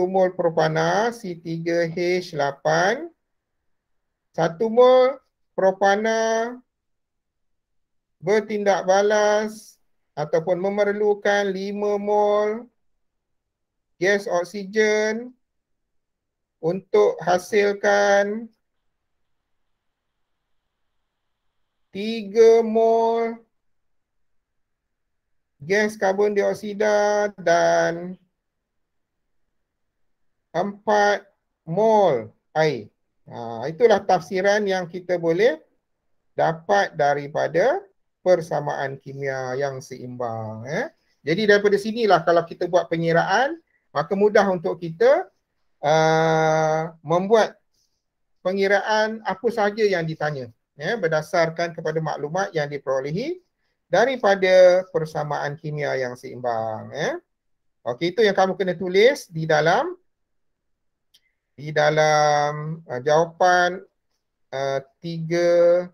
S1: mol propana C3H8, 1 mol propana bertindak balas ataupun memerlukan 5 mol gas oksigen untuk hasilkan 3 mol gas karbon dioksida dan 4 mol air. Itulah tafsiran yang kita boleh dapat daripada persamaan kimia yang seimbang. Jadi daripada sinilah kalau kita buat pengiraan, maka mudah untuk kita membuat pengiraan apa sahaja yang ditanya, berdasarkan kepada maklumat yang diperolehi daripada persamaan kimia yang seimbang. Okey, itu yang kamu kena tulis di dalam jawapan 3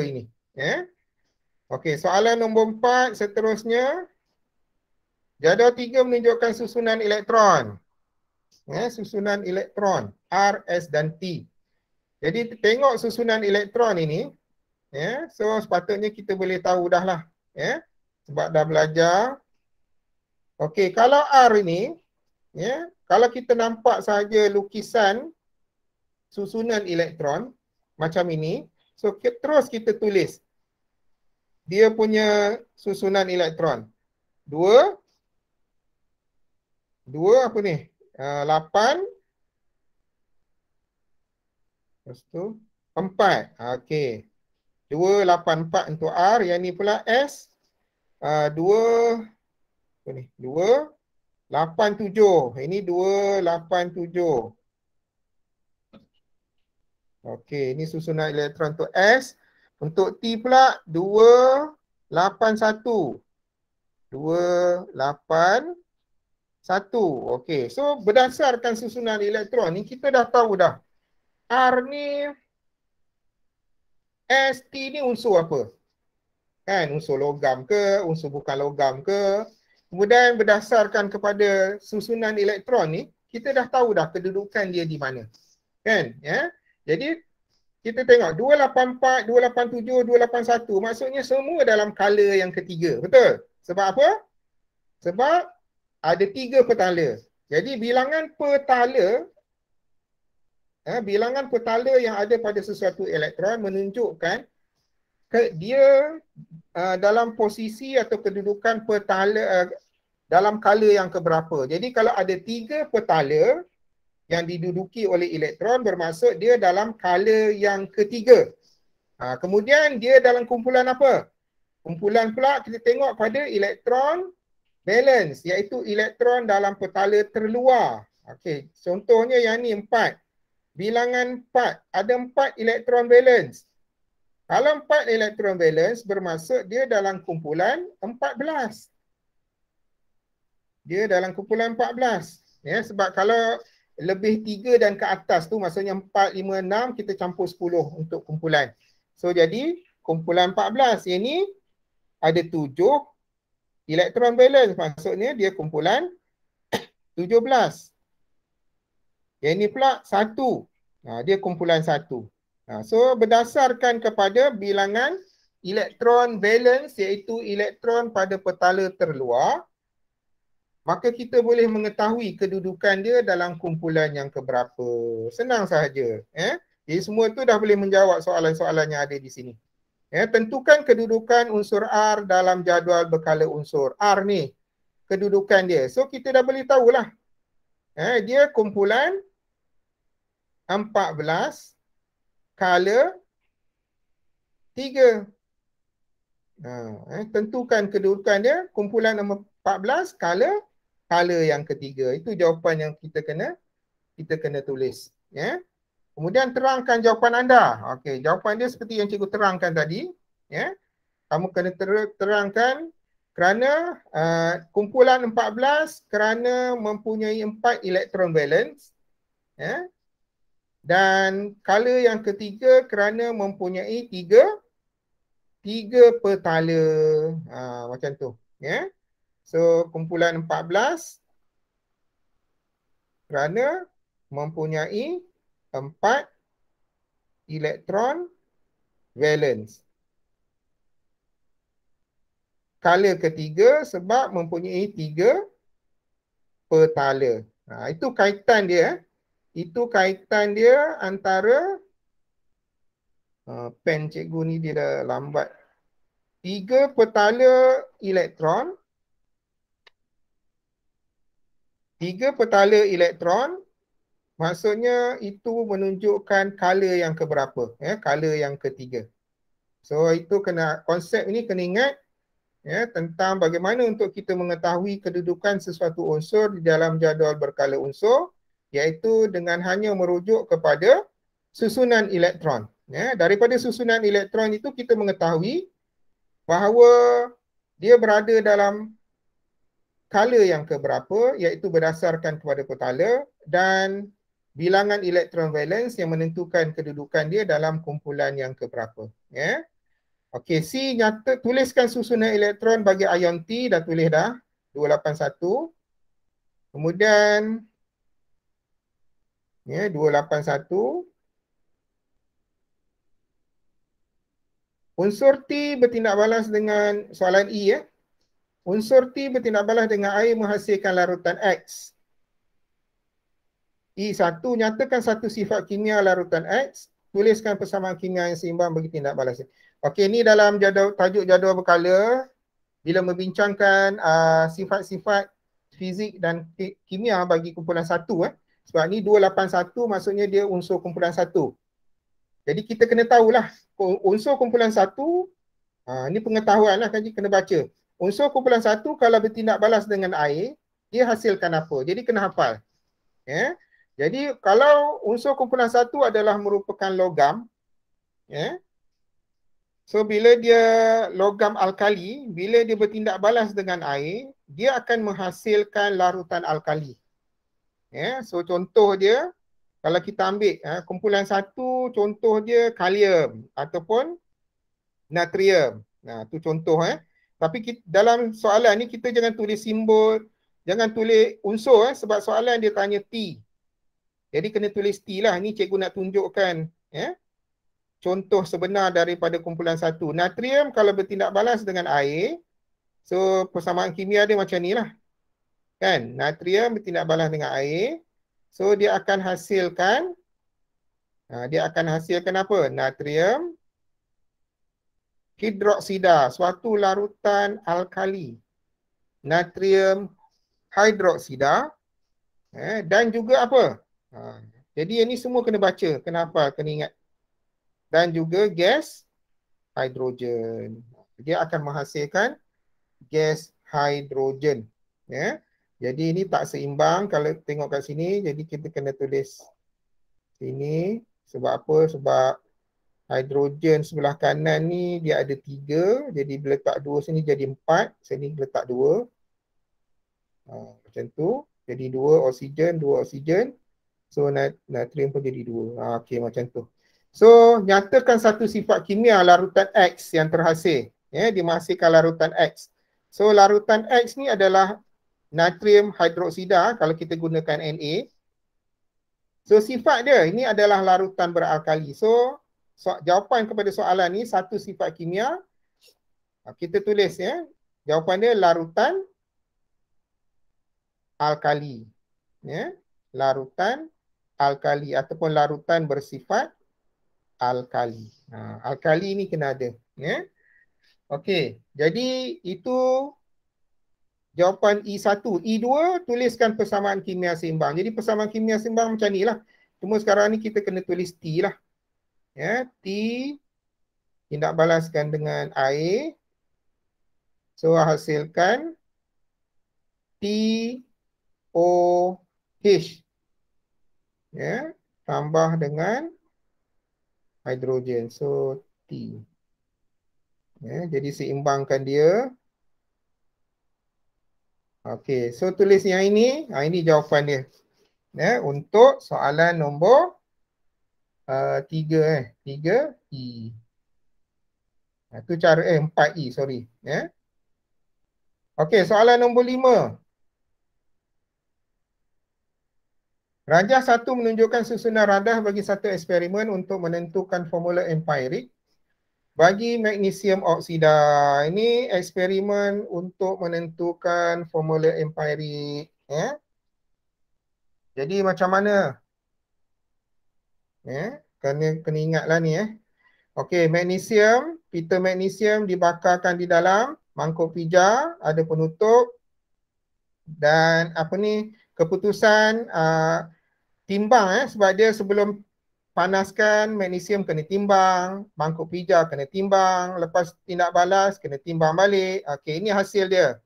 S1: ini. Okey, soalan nombor 4 seterusnya. Jadual 3 menunjukkan susunan elektron. Susunan elektron R, S dan T. Jadi tengok susunan elektron ini. So sepatutnya kita boleh tahu dah lah. Sebab dah belajar. Okey, kalau R ini, kalau kita nampak saja lukisan susunan elektron macam ini, so terus kita tulis dia punya susunan elektron. 2 apa ni? 8. Lepas tu 4. Okey. 2, 8, 4 untuk R. Yang ni pula S. 2 apa ni? 2, 8, 7. Ini 2, 8, 7. Okey, ini susunan elektron untuk S. Untuk T pula 2, 8, 1. 2, 8, 1. Okey, so berdasarkan susunan elektron ni kita dah tahu dah. R ni, S, T ni unsur apa? Kan, unsur logam ke, unsur bukan logam ke. Kemudian berdasarkan kepada susunan elektron ni, kita dah tahu dah kedudukan dia di mana. Kan, Jadi kita tengok 284, 287, 281 maksudnya semua dalam color yang ketiga. Betul? Sebab apa? Sebab ada 3 petala. Jadi bilangan petala yang ada pada sesuatu elektron menunjukkan dia dalam posisi atau kedudukan petala dalam color yang keberapa. Jadi kalau ada 3 petala yang diduduki oleh elektron, bermaksud dia dalam color yang ketiga. Kemudian dia dalam kumpulan apa? Kumpulan pula kita tengok pada elektron valence, iaitu elektron dalam petala terluar. Okey, contohnya yang ni 4. Bilangan 4, ada 4 elektron valence. Kalau 4 elektron valence bermaksud dia dalam kumpulan 14. Dia dalam kumpulan 14. Ya, sebab kalau lebih 3 dan ke atas tu maksudnya 4, 5, 6 kita campur 10 untuk kumpulan. So jadi kumpulan 14 ini ada 7 elektron valence, maksudnya dia kumpulan 17. Yang ini pula 1. Dia kumpulan 1. So berdasarkan kepada bilangan elektron valence iaitu elektron pada petala terluar, maka kita boleh mengetahui kedudukan dia dalam kumpulan yang keberapa. Senang sahaja. Jadi semua tu dah boleh menjawab soalan-soalan yang ada di sini. Tentukan kedudukan unsur R dalam jadual berkala unsur. R ni kedudukan dia. So kita dah boleh tahulah. Dia kumpulan 14 kala 3. Tentukan kedudukan dia kumpulan 14 kala yang ketiga. Itu jawapan yang kita kena tulis. Kemudian terangkan jawapan anda. Okey, jawapan dia seperti yang cikgu terangkan tadi. Kamu kena terangkan kerana kumpulan 14 kerana mempunyai 4 elektron valence. Dan kala yang ketiga kerana mempunyai 3 petala. Macam tu. So kumpulan 14 kerana mempunyai 4 elektron valence. Kala ketiga sebab mempunyai 3 petala. Itu kaitan dia. Itu kaitan dia antara pen cikgu ni dia dah lambat. 3 petala elektron. 3 petala elektron maksudnya itu menunjukkan color yang keberapa, color yang ketiga. So itu konsep ini kena ingat tentang bagaimana untuk kita mengetahui kedudukan sesuatu unsur di dalam jadual berkala unsur, iaitu dengan hanya merujuk kepada susunan elektron. Daripada susunan elektron itu kita mengetahui bahawa dia berada dalam color yang keberapa, iaitu berdasarkan kepada petala, dan bilangan elektron valence yang menentukan kedudukan dia dalam kumpulan yang keberapa. Okey, C nyata tuliskan susunan elektron bagi ion T, dah tulis dah 281. Kemudian 281. Unsur T bertindak balas dengan soalan E. Unsur T bertindak balas dengan air menghasilkan larutan X. E1, nyatakan satu sifat kimia larutan X. Tuliskan persamaan kimia yang seimbang bagi tindak balas. Okey, ni dalam tajuk jadual berkala bila membincangkan sifat-sifat fizik dan kimia bagi kumpulan 1. Sebab ni 281 maksudnya dia unsur kumpulan 1. Jadi kita kena tahulah unsur kumpulan 1, ni pengetahuan lah kan, kena baca. Unsur kumpulan 1 kalau bertindak balas dengan air, dia hasilkan apa? Jadi kena hafal. Jadi kalau unsur kumpulan 1 adalah merupakan logam, so bila dia logam alkali, bila dia bertindak balas dengan air, dia akan menghasilkan larutan alkali. So contoh dia, kalau kita ambil kumpulan 1, contoh dia kalium ataupun natrium. Tu contoh. Tapi dalam soalan ni kita jangan tulis simbol, jangan tulis unsur sebab soalan dia tanya T. Jadi kena tulis T lah. Ni cikgu nak tunjukkan contoh sebenar daripada kumpulan satu. Natrium kalau bertindak balas dengan air, so persamaan kimia dia macam ni lah. Kan? Natrium bertindak balas dengan air, so dia akan hasilkan apa? Natrium hidroksida, suatu larutan alkali. Natrium hidroksida dan juga apa? Jadi ini semua kena baca, kena hafal, kena ingat. Dan juga gas hidrogen. Dia akan menghasilkan gas hidrogen. Ya. Jadi ini tak seimbang kalau tengok kat sini. Jadi kita kena tulis sini. Sebab apa? Sebab hidrogen sebelah kanan ni dia ada 3. Jadi bila letak 2 sini jadi 4. Sini letak 2. Macam tu. Jadi 2 oksigen, 2 oksigen. So natrium pun jadi 2. Okey, macam tu. So nyatakan satu sifat kimia larutan X yang terhasil. Ya, dia menghasilkan larutan X. So larutan X ni adalah natrium hidroksida kalau kita gunakan Na. So sifat dia ini adalah larutan beralkali. So jawapan kepada soalan ni satu sifat kimia. Kita tulis ya. Jawapan dia larutan alkali. Ya, larutan alkali ataupun larutan bersifat alkali. Alkali ni kena ada. Ya. Okey, jadi itu jawapan I1. I2 tuliskan persamaan kimia seimbang. Jadi persamaan kimia seimbang macam ni lah. Cuma sekarang ni kita kena tulis T lah. Ya, T tindak balaskan dengan air. So hasilkan TOH. Ya, tambah dengan hidrogen. So T. Ya, jadi seimbangkan dia. Okey, so tulis yang ini. Ini jawapan dia. Ya, untuk soalan nombor 3 3I. Itu cara 4I, sorry. Ya. Okey, soalan nombor 5. Rajah 1 menunjukkan susunan radah bagi satu eksperimen untuk menentukan formula empirik bagi magnesium oksida. Ini eksperimen untuk menentukan formula empirik. Ya. Jadi macam mana? Ya, kena ingatlah ni. Okey, magnesium, pita magnesium dibakarkan di dalam mangkuk pija, ada penutup dan apa ni keputusan timbang sebab dia sebelum panaskan magnesium kena timbang, mangkuk pija kena timbang, lepas tindak balas kena timbang balik. Okey, ini hasil dia.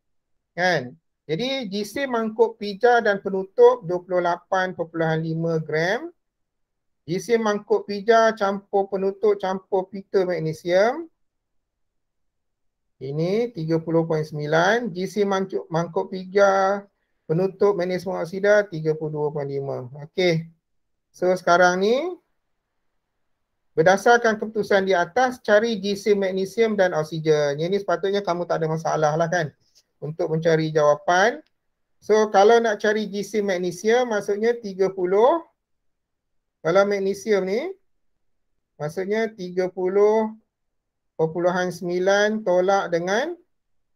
S1: Kan? Jadi jisim mangkuk pija dan penutup 28.5 gram. Jisim mangkuk pija campur penutup campur pita magnesium. Ini 30.9. Jisim mangkuk pija penutup magnesium oksida 32.5. Okey. So sekarang ni berdasarkan keputusan di atas cari jisim magnesium dan oksigen. Ini sepatutnya kamu tak ada masalah lah kan untuk mencari jawapan. So kalau nak cari jisim magnesium maksudnya 30. Kalau magnesium ni maksudnya 30.9 tolak dengan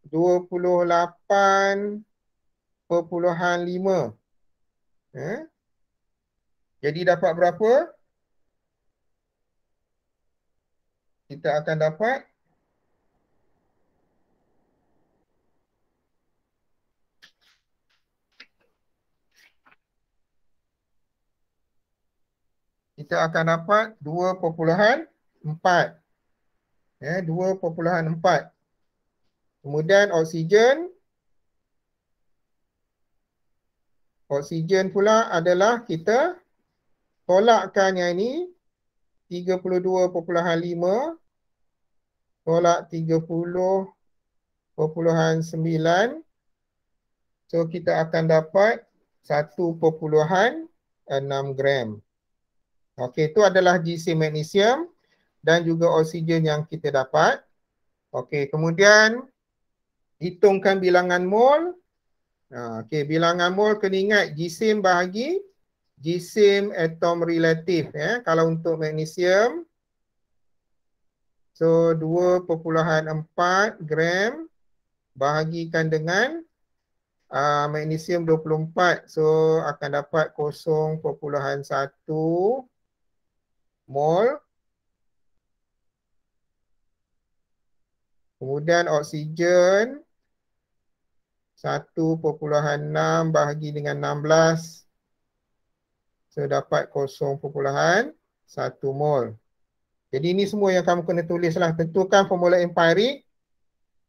S1: 28.5. Jadi dapat berapa? Kita akan dapat kita akan dapat 2.4. 2.4. Kemudian oksigen pula adalah kita tolakkan yang ini 32.5 tolak 30.9. So kita akan dapat 1.6 gram. Okey, itu adalah jisim magnesium dan juga oksigen yang kita dapat. Okey, kemudian hitungkan bilangan mol. Okey, bilangan mol kena ingat jisim bahagi jisim atom relatif. Kalau untuk magnesium, So 2,4 gram bahagikan dengan magnesium 24. So akan dapat 0,1 mol. Kemudian oksigen 1,6 bahagi dengan 16. So dapat 0,1 mol. Jadi ini semua yang kamu kena tulislah. Tentukan formula empirik.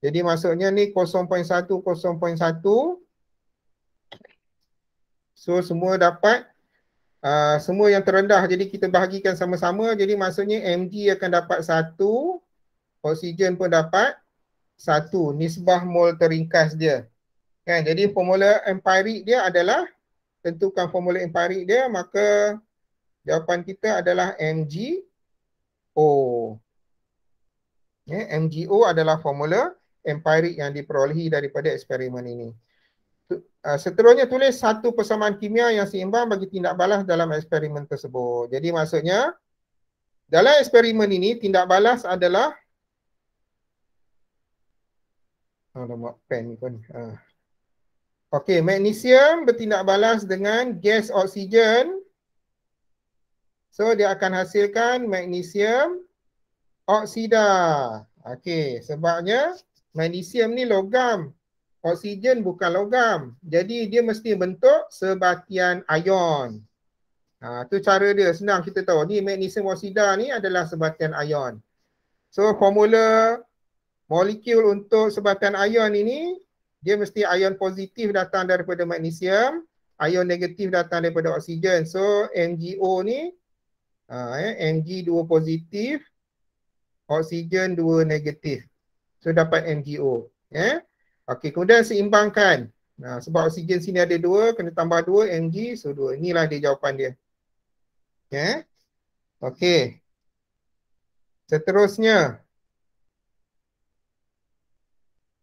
S1: Jadi maksudnya ni 0,1, 0,1. So semua dapat semua yang terendah. Jadi kita bahagikan sama-sama. Jadi maksudnya Mg akan dapat 1. Oksigen pun dapat 1. Nisbah mol teringkas dia. Kan? Jadi formula empirik dia adalah, tentukan formula empirik dia, maka jawapan kita adalah MgO. MgO adalah formula empirik yang diperolehi daripada eksperimen ini. Seterusnya tulis satu persamaan kimia yang seimbang bagi tindak balas dalam eksperimen tersebut. Jadi maksudnya dalam eksperimen ini tindak balas adalah pen pun. Okey, magnesium bertindak balas dengan gas oksigen. So dia akan hasilkan magnesium oksida. Okey, sebabnya magnesium ni logam. Oksigen bukan logam. Jadi dia mesti bentuk sebatian ion. Tu cara dia, senang kita tahu. Ni magnesium oksida ni adalah sebatian ion. So formula molekul untuk sebatian ion ini, dia mesti ion positif datang daripada magnesium, ion negatif datang daripada oksigen. So MgO ni Mg 2 positif, oksigen 2 negatif. So dapat MgO. Okey, kemudian seimbangkan. Sebab oksigen sini ada 2, kena tambah 2 Mg, so 2. Inilah dia jawapan dia. Okey. Seterusnya.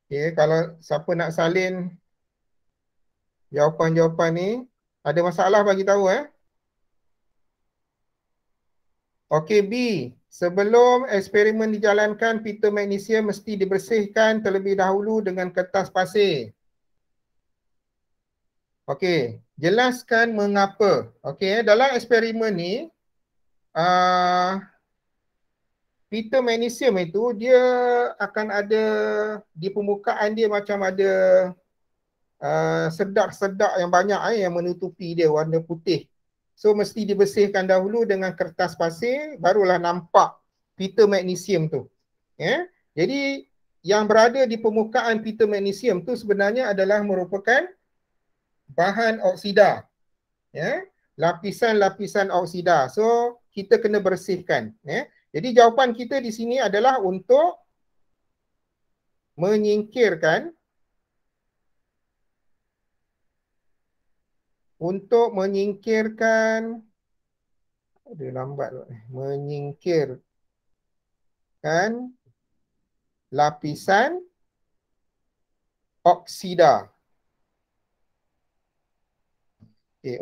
S1: Okay, kalau siapa nak salin jawapan-jawapan ni, ada masalah bagi tahu Okey, B. Sebelum eksperimen dijalankan, pita magnesium mesti dibersihkan terlebih dahulu dengan kertas pasir. Okey, jelaskan mengapa. Okey, dalam eksperimen ni, pita magnesium itu dia akan ada di permukaan dia macam ada sedak-sedak yang banyak yang menutupi dia warna putih. So mesti dibersihkan dahulu dengan kertas pasir, barulah nampak pita magnesium tu. Jadi yang berada di permukaan pita magnesium tu sebenarnya adalah merupakan bahan oksida. Lapisan-lapisan oksida. So kita kena bersihkan. Jadi jawapan kita di sini adalah untuk menyingkirkan menyingkirkan lapisan oksida.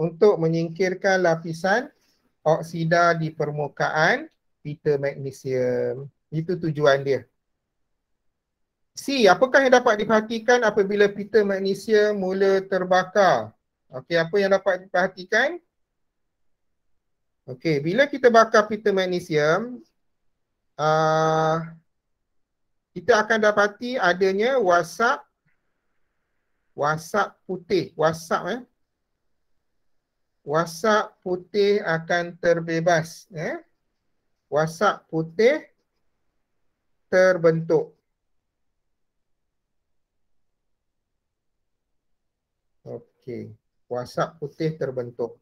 S1: Untuk menyingkirkan lapisan oksida di permukaan pita magnesium. Itu tujuan dia. C. Apakah yang dapat diperhatikan apabila pita magnesium mula terbakar? Okey, apa yang dapat diperhatikan? Okey, bila kita bakar pita magnesium, kita akan dapati adanya wasap putih. Wasap putih akan terbebas. Wasap putih terbentuk. Okey, wasap putih terbentuk.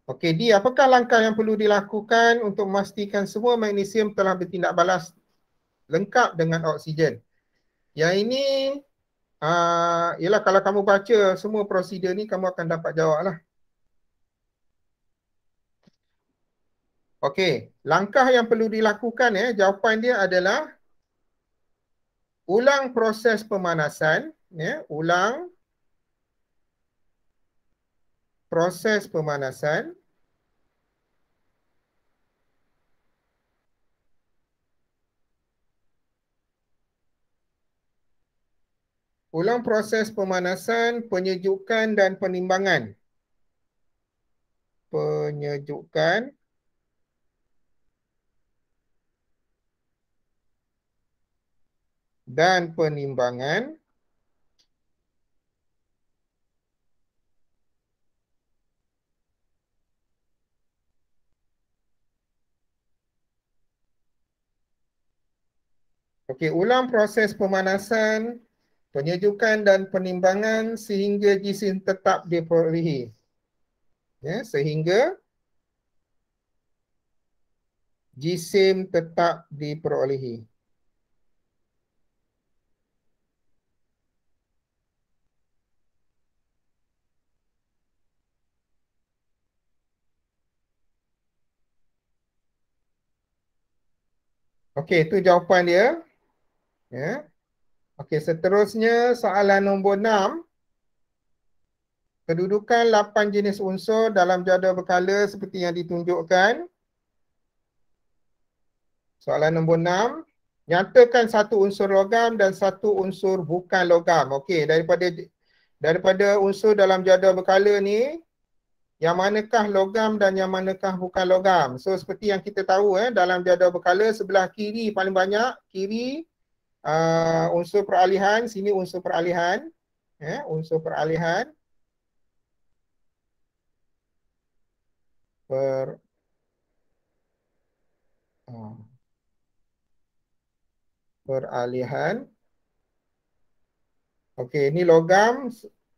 S1: Okey, D, apakah langkah yang perlu dilakukan untuk memastikan semua magnesium telah bertindak balas lengkap dengan oksigen? Yang ini, ialah kalau kamu baca semua prosedur ni, kamu akan dapat jawab lah. Okey, langkah yang perlu dilakukan, jawapan dia adalah ulang proses pemanasan, ulang proses pemanasan Ulang proses pemanasan, penyejukan dan penimbangan. Penyejukan dan penimbangan. Okey, ulang proses pemanasan, penyejukan dan penimbangan sehingga jisim tetap diperolehi. Ya, sehingga jisim tetap diperolehi. Okey, itu jawapan dia. Ya. Okey, seterusnya soalan nombor 6. Kedudukan 8 jenis unsur dalam jadual berkala seperti yang ditunjukkan. Soalan nombor 6. Nyatakan satu unsur logam dan satu unsur bukan logam. Okey, daripada unsur dalam jadual berkala ni, yang manakah logam dan yang manakah bukan logam. So seperti yang kita tahu dalam jadual berkala sebelah kiri paling banyak, kiri unsur peralihan, sini unsur peralihan. Unsur peralihan. Per, uh, peralihan. Okey, ini logam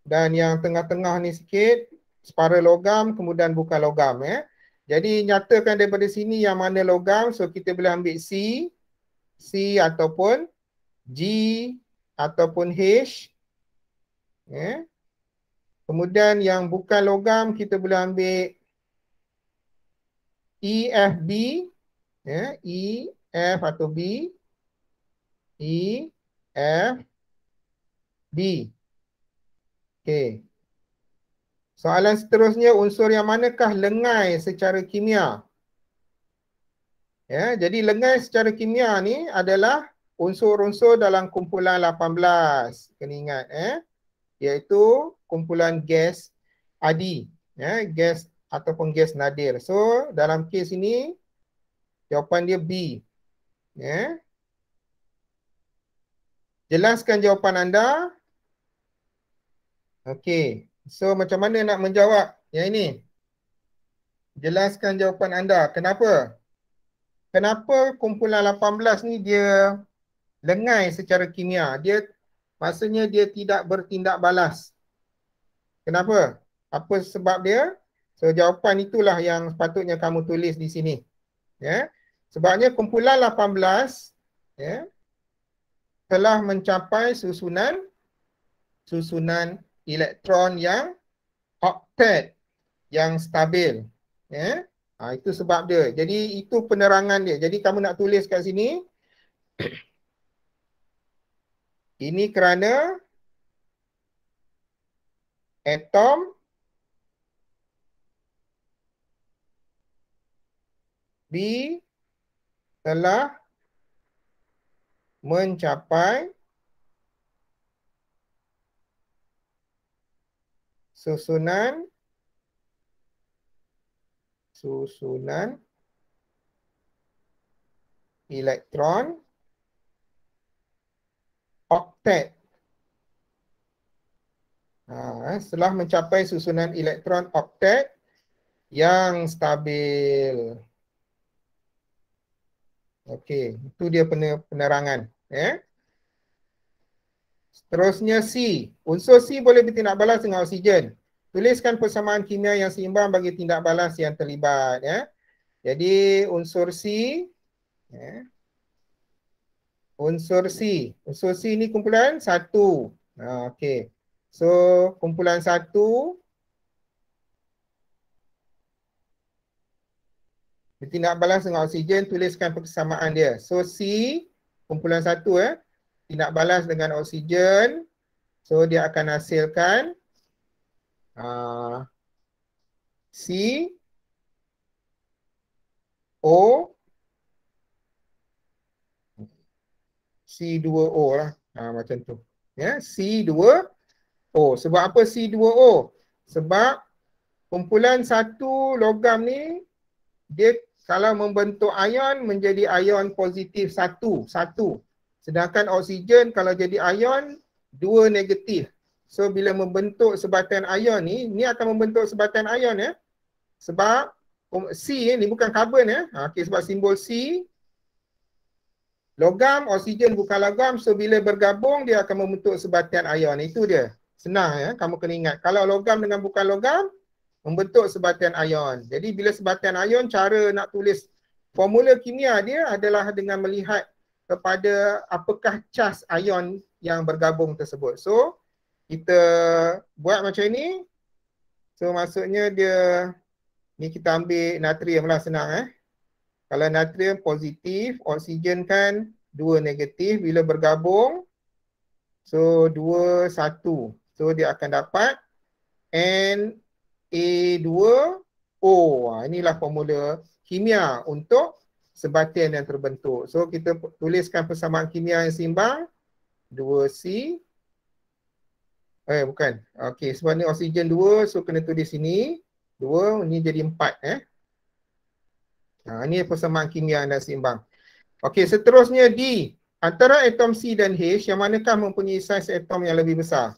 S1: dan yang tengah-tengah ni sikit separa logam kemudian bukan logam Jadi nyatakan daripada sini yang mana logam, so kita boleh ambil C ataupun G ataupun H. Kemudian yang bukan logam kita boleh ambil E, F, B. E, F atau B. E, F, B. Okey. Soalan seterusnya, unsur yang manakah lengai secara kimia? Jadi lengai secara kimia ni adalah unsur-unsur dalam kumpulan 18. Kena ingat iaitu kumpulan gas adi, gas ataupun gas nadir. So dalam kes ini jawapan dia B. Jelaskan jawapan anda. Okey. So macam mana nak menjawab yang ini? Jelaskan jawapan anda. Kenapa? Kenapa kumpulan 18 ni dia lengai secara kimia? Dia maksudnya dia tidak bertindak balas. Kenapa? Apa sebab dia? So jawapan itulah yang sepatutnya kamu tulis di sini. Sebabnya kumpulan 18 telah mencapai susunan elektron yang oktet, yang stabil. Itu sebab dia. Jadi itu penerangan dia. Jadi kamu nak tulis kat sini, ini kerana atom B telah mencapai susunan elektron oktet. Setelah mencapai susunan elektron oktet yang stabil. Okey, itu dia penerangan. Seterusnya C. Unsur C boleh bertindak balas dengan oksigen. Tuliskan persamaan kimia yang seimbang bagi tindak balas yang terlibat. Jadi unsur C. Unsur C. Unsur C ni kumpulan 1. Okey. So kumpulan 1 bertindak balas dengan oksigen, tuliskan persamaan dia. So C kumpulan 1 tindak balas dengan oksigen. So dia akan hasilkan C O C2O lah. Macam tu. Ya, C2O. Sebab apa C2O? Sebab kumpulan satu logam ni dia kalau membentuk ion menjadi ion positif satu. Sedangkan oksigen kalau jadi ion 2 negatif. So bila membentuk sebatan ion ni akan membentuk sebatan ion ya. Sebab C ni bukan karbon ya. Okey, sebab simbol C logam, oksigen bukan logam. So bila bergabung dia akan membentuk sebatan ion. Itu dia. Senang ya, kamu kena ingat. Kalau logam dengan bukan logam membentuk sebatan ion. Jadi bila sebatan ion, cara nak tulis formula kimia dia adalah dengan melihat kepada apakah cas ion yang bergabung tersebut. So kita buat macam ini. So maksudnya dia ni kita ambil natrium lah, senang Kalau natrium positif, oksigen kan 2 negatif, bila bergabung so 2 1. So dia akan dapat Na2O. Inilah formula kimia untuk sebatian yang terbentuk. So kita tuliskan persamaan kimia yang seimbang 2C. Bukan. Okey, sebab ni oksigen 2, so kena tulis sini 2, ni jadi 4 Ini persamaan kimia yang seimbang. Okey, seterusnya D. Antara atom C dan H, yang manakah mempunyai saiz atom yang lebih besar?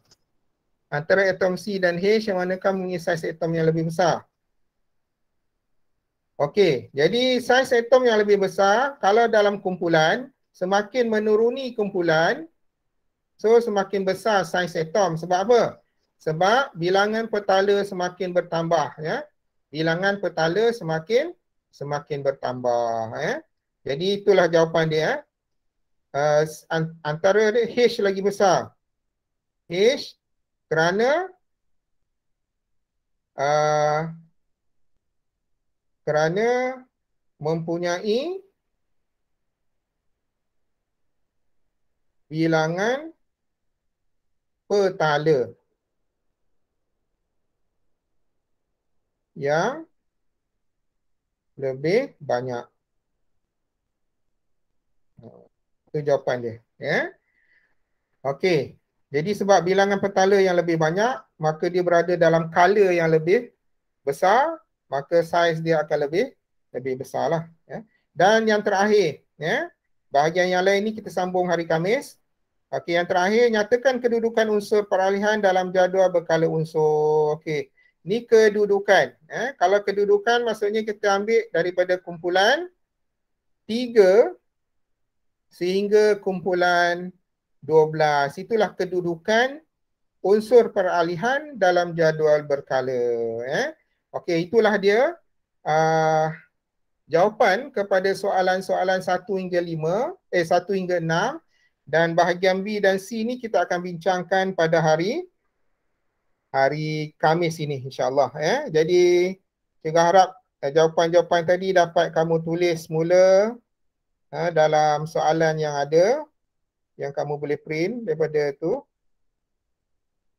S1: Antara atom C dan H, yang manakah mempunyai saiz atom yang lebih besar? Okey, jadi saiz atom yang lebih besar, kalau dalam kumpulan, semakin menuruni kumpulan, so semakin besar saiz atom. Sebab apa? Sebab bilangan petala semakin bertambah. Bilangan petala semakin bertambah. Jadi itulah jawapan dia. Antara dia H lagi besar. H kerana mempunyai bilangan petala yang lebih banyak. Itu jawapan dia. Okey. Jadi sebab bilangan petala yang lebih banyak, maka dia berada dalam color yang lebih besar, maka saiz dia akan lebih besar lah. Dan yang terakhir, bahagian yang lain ni kita sambung hari Khamis. Okey, yang terakhir, nyatakan kedudukan unsur peralihan dalam jadual berkala unsur. Okey, ni kedudukan. Kalau kedudukan maksudnya kita ambil daripada kumpulan 3 sehingga kumpulan 12. Itulah kedudukan unsur peralihan dalam jadual berkala. Okey, itulah dia jawapan kepada soalan-soalan 1 hingga 5, 1 hingga 6. Dan bahagian B dan C ni kita akan bincangkan pada hari Khamis ini insya-Allah. Jadi saya harap jawapan-jawapan tadi dapat kamu tulis semula dalam soalan yang ada, yang kamu boleh print daripada tu.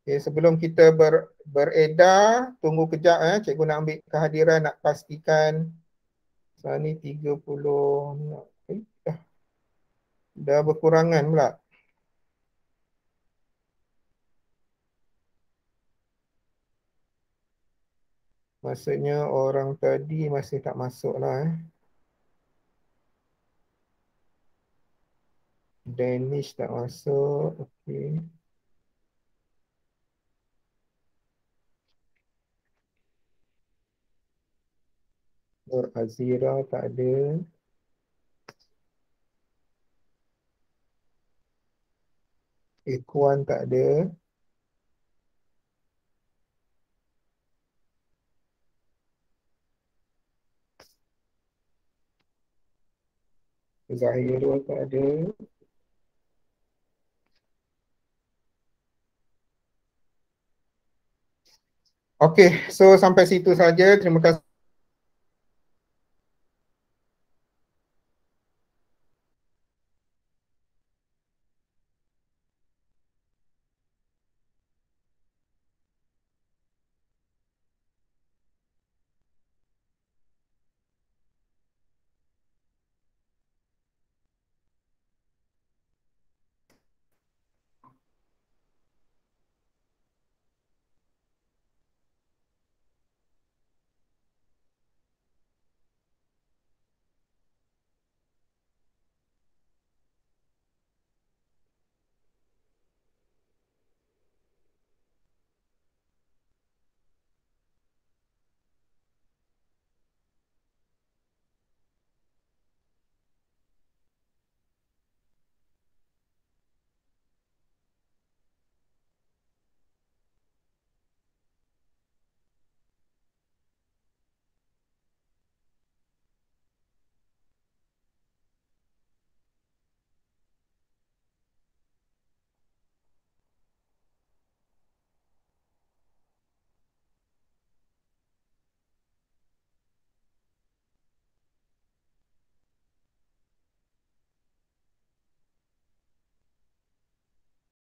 S1: Okay, sebelum kita beredar, tunggu kejap cikgu nak ambil kehadiran, nak pastikan. Sekarang ni 30 dah berkurangan pula. Maksudnya orang tadi masih tak masuk lah. Danish tak masuk. Okey. Nur Azira tak ada. Ikhwan tak ada. Zahirul tak ada. Okey, so sampai situ saja. Terima kasih.